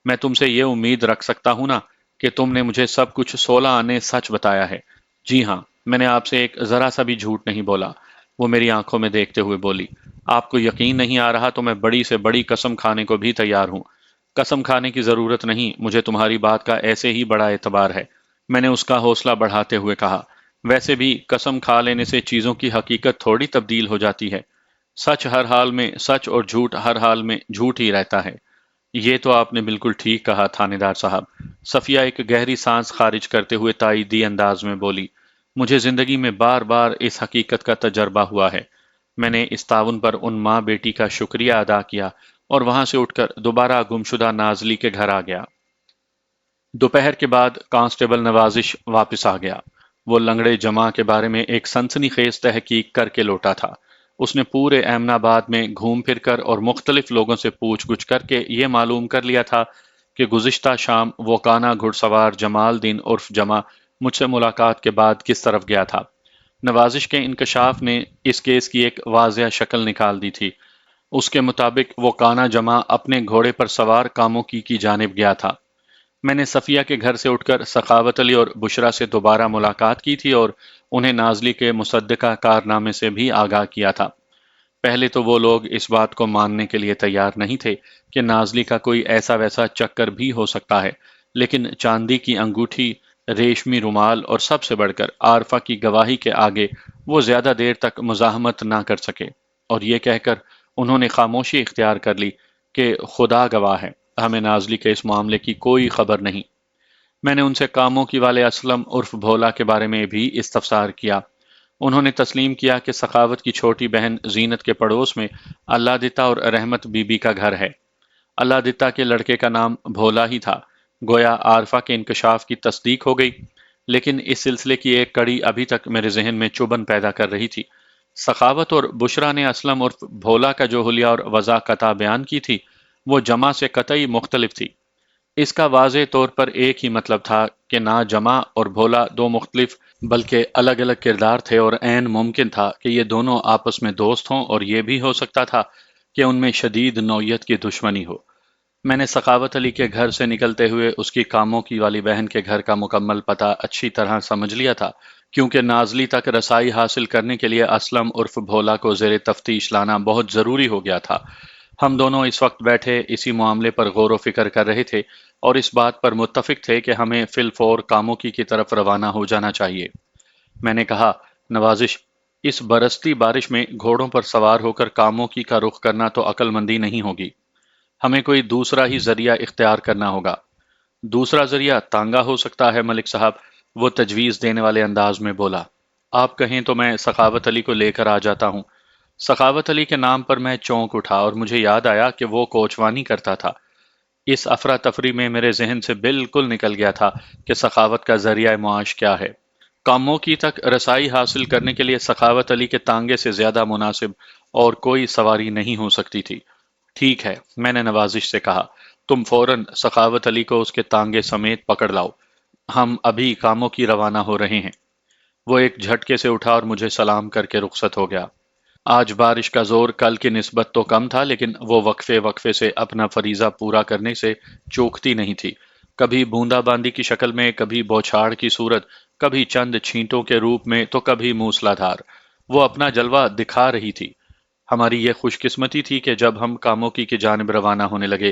میں تم سے یہ امید رکھ سکتا ہوں نا کہ تم نے مجھے سب کچھ 16 آنے سچ بتایا ہے؟ جی ہاں، میں نے آپ سے ایک ذرا سا بھی جھوٹ نہیں بولا، وہ میری آنکھوں میں دیکھتے ہوئے بولی۔ آپ کو یقین نہیں آ رہا تو میں بڑی سے بڑی قسم کھانے کو بھی تیار ہوں۔ قسم کھانے کی ضرورت نہیں، مجھے تمہاری بات کا ایسے ہی بڑا اعتبار ہے، میں نے اس کا حوصلہ بڑھاتے ہوئے کہا۔ ویسے بھی قسم کھا لینے سے چیزوں کی حقیقت تھوڑی تبدیل ہو جاتی ہے۔ سچ ہر حال میں سچ اور جھوٹ ہر حال میں جھوٹ ہی رہتا ہے۔ یہ تو آپ نے بالکل ٹھیک کہا تھانے دار صاحب، صفیہ ایک گہری سانس خارج کرتے ہوئے تائیدی انداز میں بولی۔ مجھے زندگی میں بار بار اس حقیقت کا تجربہ ہوا ہے۔ میں نے اس تعاون پر ان ماں بیٹی کا شکریہ ادا کیا اور وہاں سے اٹھ کر دوبارہ گمشدہ نازلی کے گھر آ گیا۔ دوپہر کے بعد کانسٹیبل نوازش واپس آ گیا۔ وہ لنگڑے جمع کے بارے میں ایک سنسنی خیز تحقیق کر کے لوٹا تھا۔ اس نے پورے ایمن آباد میں گھوم پھر کر اور مختلف لوگوں سے پوچھ گچھ کر کے یہ معلوم کر لیا تھا کہ گزشتہ شام وہ کانا گھڑ سوار جمال دین عرف جمع مجھ سے ملاقات کے بعد کس طرف گیا تھا۔ نوازش کے انکشاف نے اس کیس کی ایک واضح شکل نکال دی تھی۔ اس کے مطابق وہ کانا جمع اپنے گھوڑے پر سوار کاموں کی جانب گیا تھا۔ میں نے صفیہ کے گھر سے اٹھ کر سخاوت علی اور بشرا سے دوبارہ ملاقات کی تھی اور انہیں نازلی کے مصدقہ کارنامے سے بھی آگاہ کیا تھا۔ پہلے تو وہ لوگ اس بات کو ماننے کے لیے تیار نہیں تھے کہ نازلی کا کوئی ایسا ویسا چکر بھی ہو سکتا ہے، لیکن چاندی کی انگوٹھی، ریشمی رومال اور سب سے بڑھ کر عارفہ کی گواہی کے آگے وہ زیادہ دیر تک مزاحمت نہ کر سکے، اور یہ کہہ کر انہوں نے خاموشی اختیار کر لی کہ خدا گواہ ہے، ہمیں نازلی کے اس معاملے کی کوئی خبر نہیں۔ میں نے ان سے کاموں کی والے اسلم عرف بھولا کے بارے میں بھی استفسار کیا۔ انہوں نے تسلیم کیا کہ سخاوت کی چھوٹی بہن زینت کے پڑوس میں اللہ دتا اور رحمت بی بی کا گھر ہے۔ اللہ دتا کے لڑکے کا نام بھولا ہی تھا۔ گویا عارفہ کے انکشاف کی تصدیق ہو گئی، لیکن اس سلسلے کی ایک کڑی ابھی تک میرے ذہن میں چبھن پیدا کر رہی تھی۔ سخاوت اور بشرا نے اسلم عرف بھولا کا جو حلیہ اور وضاحت بیان کی تھی وہ جمع سے قطعی مختلف تھی۔ اس کا واضح طور پر ایک ہی مطلب تھا کہ نہ جمع اور بھولا دو مختلف بلکہ الگ الگ کردار تھے، اور عین ممکن تھا کہ یہ دونوں آپس میں دوست ہوں، اور یہ بھی ہو سکتا تھا کہ ان میں شدید نوعیت کی دشمنی ہو۔ میں نے سخاوت علی کے گھر سے نکلتے ہوئے اس کی کاموں کی والی بہن کے گھر کا مکمل پتہ اچھی طرح سمجھ لیا تھا، کیونکہ نازلی تک رسائی حاصل کرنے کے لیے اسلم عرف بھولا کو زیر تفتیش لانا بہت ضروری ہو گیا تھا۔ ہم دونوں اس وقت بیٹھے اسی معاملے پر غور و فکر کر رہے تھے اور اس بات پر متفق تھے کہ ہمیں فی الفور کاموکی کی طرف روانہ ہو جانا چاہیے۔ میں نے کہا: نوازش، اس برستی بارش میں گھوڑوں پر سوار ہو کر کاموکی کا رخ کرنا تو عقل مندی نہیں ہوگی، ہمیں کوئی دوسرا ہی ذریعہ اختیار کرنا ہوگا۔ دوسرا ذریعہ تانگا ہو سکتا ہے ملک صاحب، وہ تجویز دینے والے انداز میں بولا۔ آپ کہیں تو میں سخاوت علی کو لے کر آ جاتا ہوں۔ سخاوت علی کے نام پر میں چونک اٹھا اور مجھے یاد آیا کہ وہ کوچوانی کرتا تھا۔ اس افراتفری میں میرے ذہن سے بالکل نکل گیا تھا کہ سخاوت کا ذریعہ معاش کیا ہے۔ کاموں کی تک رسائی حاصل کرنے کے لیے سخاوت علی کے تانگے سے زیادہ مناسب اور کوئی سواری نہیں ہو سکتی تھی۔ ٹھیک ہے، میں نے نوازش سے کہا، تم فوراً سخاوت علی کو اس کے تانگے سمیت پکڑ لاؤ، ہم ابھی کاموں کی روانہ ہو رہے ہیں۔ وہ ایک جھٹکے سے اٹھا اور مجھے سلام کر کے رخصت ہو گیا۔ آج بارش کا زور کل کی نسبت تو کم تھا، لیکن وہ وقفے وقفے سے اپنا فریضہ پورا کرنے سے چوکتی نہیں تھی۔ کبھی بوندا باندی کی شکل میں، کبھی بوچھاڑ کی صورت، کبھی چند چھینٹوں کے روپ میں، تو کبھی موسلا دھار وہ اپنا جلوہ دکھا رہی تھی۔ ہماری یہ خوش قسمتی تھی کہ جب ہم کاموکی کی جانب روانہ ہونے لگے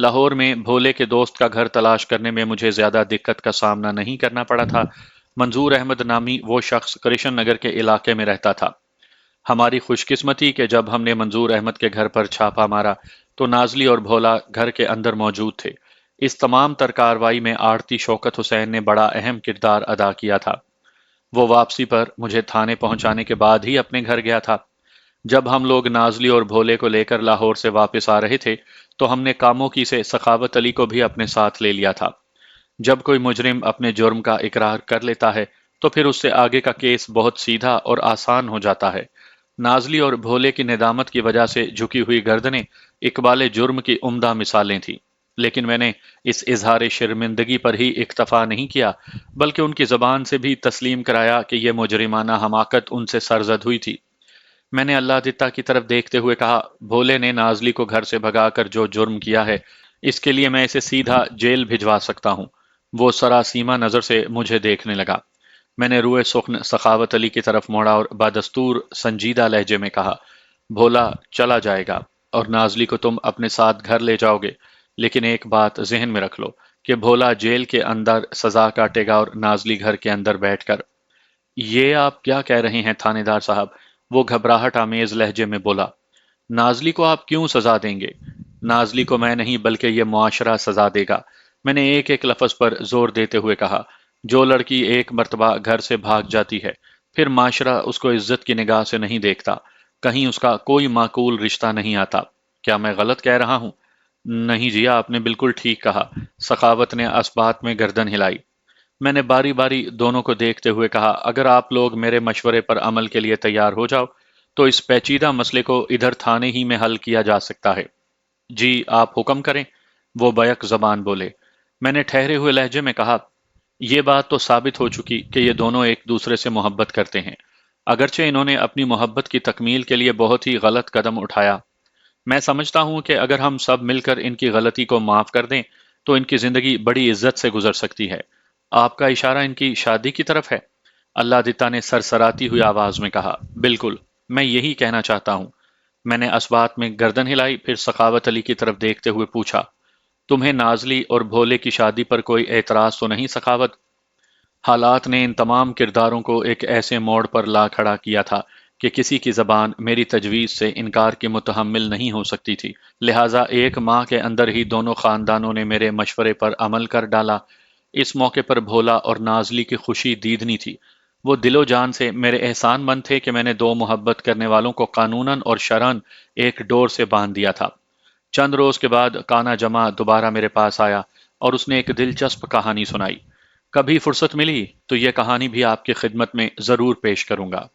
لاہور میں بھولے کے دوست کا گھر تلاش کرنے میں مجھے زیادہ دقت کا سامنا نہیں کرنا پڑا تھا۔ منظور احمد نامی وہ شخص کرشن نگر کے علاقے میں رہتا تھا۔ ہماری خوش قسمتی کہ جب ہم نے منظور احمد کے گھر پر چھاپا مارا تو نازلی اور بھولا گھر کے اندر موجود تھے۔ اس تمام تر کارروائی میں آڑتی شوکت حسین نے بڑا اہم کردار ادا کیا تھا۔ وہ واپسی پر مجھے تھانے پہنچانے کے بعد ہی اپنے گھر گیا تھا۔ جب ہم لوگ نازلی اور بھولے کو لے کر لاہور سے واپس آ رہے تھے تو ہم نے کاموکی سے سخاوت علی کو بھی اپنے ساتھ لے لیا تھا۔ جب کوئی مجرم اپنے جرم کا اقرار کر لیتا ہے تو پھر اس سے آگے کا کیس بہت سیدھا اور آسان ہو جاتا ہے۔ نازلی اور بھولے کی ندامت کی وجہ سے جھکی ہوئی گردنیں اقبال جرم کی عمدہ مثالیں تھیں، لیکن میں نے اس اظہار شرمندگی پر ہی اکتفا نہیں کیا، بلکہ ان کی زبان سے بھی تسلیم کرایا کہ یہ مجرمانہ حماقت ان سے سرزد ہوئی تھی۔ میں نے اللہ دتا کی طرف دیکھتے ہوئے کہا، بھولے نے نازلی کو گھر سے بھگا کر جو جرم کیا ہے اس کے لیے میں اسے سیدھا جیل بھجوا سکتا ہوں۔ وہ سراسیمہ نظر سے مجھے دیکھنے لگا۔ میں نے روئے سخن سخاوت علی کی طرف موڑا اور بدستور سنجیدہ لہجے میں کہا، بھولا چلا جائے گا اور نازلی کو تم اپنے ساتھ گھر لے جاؤ گے، لیکن ایک بات ذہن میں رکھ لو کہ بھولا جیل کے اندر سزا کاٹے گا اور نازلی گھر کے اندر بیٹھ کر۔ یہ آپ کیا کہہ رہے ہیں تھانے دار صاحب؟ وہ گھبراہٹ آمیز لہجے میں بولا۔ نازلی کو آپ کیوں سزا دیں گے؟ نازلی کو میں نہیں بلکہ یہ معاشرہ سزا دے گا۔ میں نے ایک ایک لفظ پر زور دیتے ہوئے کہا، جو لڑکی ایک مرتبہ گھر سے بھاگ جاتی ہے پھر معاشرہ اس کو عزت کی نگاہ سے نہیں دیکھتا، کہیں اس کا کوئی معقول رشتہ نہیں آتا۔ کیا میں غلط کہہ رہا ہوں؟ نہیں جی، آپ نے بالکل ٹھیک کہا۔ سخاوت نے اس بات میں گردن ہلائی۔ میں نے باری باری دونوں کو دیکھتے ہوئے کہا، اگر آپ لوگ میرے مشورے پر عمل کے لیے تیار ہو جاؤ تو اس پیچیدہ مسئلے کو ادھر تھانے ہی میں حل کیا جا سکتا ہے۔ جی آپ حکم کریں، وہ بیک زبان بولے۔ میں نے ٹھہرے ہوئے لہجے میں کہا، یہ بات تو ثابت ہو چکی کہ یہ دونوں ایک دوسرے سے محبت کرتے ہیں، اگرچہ انہوں نے اپنی محبت کی تکمیل کے لیے بہت ہی غلط قدم اٹھایا۔ میں سمجھتا ہوں کہ اگر ہم سب مل کر ان کی غلطی کو معاف کر دیں تو ان کی زندگی بڑی عزت سے گزر سکتی ہے۔ آپ کا اشارہ ان کی شادی کی طرف ہے؟ اللہ دتا نے سرسراتی ہوئی آواز میں کہا، بالکل، میں یہی کہنا چاہتا ہوں۔ میں نے اس بات میں گردن ہلائی، پھر سخاوت علی کی طرف دیکھتے ہوئے پوچھا، تمہیں نازلی اور بھولے کی شادی پر کوئی اعتراض تو نہیں سخاوت؟ حالات نے ان تمام کرداروں کو ایک ایسے موڑ پر لا کھڑا کیا تھا کہ کسی کی زبان میری تجویز سے انکار کی متحمل نہیں ہو سکتی تھی، لہٰذا ایک ماہ کے اندر ہی دونوں خاندانوں نے میرے مشورے پر عمل کر ڈالا۔ اس موقع پر بھولا اور نازلی کی خوشی دیدنی تھی۔ وہ دل و جان سے میرے احسان مند تھے کہ میں نے دو محبت کرنے والوں کو قانوناً اور شرعاً ایک ڈور سے باندھ دیا تھا۔ چند روز کے بعد کانا جمع دوبارہ میرے پاس آیا اور اس نے ایک دلچسپ کہانی سنائی۔ کبھی فرصت ملی تو یہ کہانی بھی آپ کی خدمت میں ضرور پیش کروں گا۔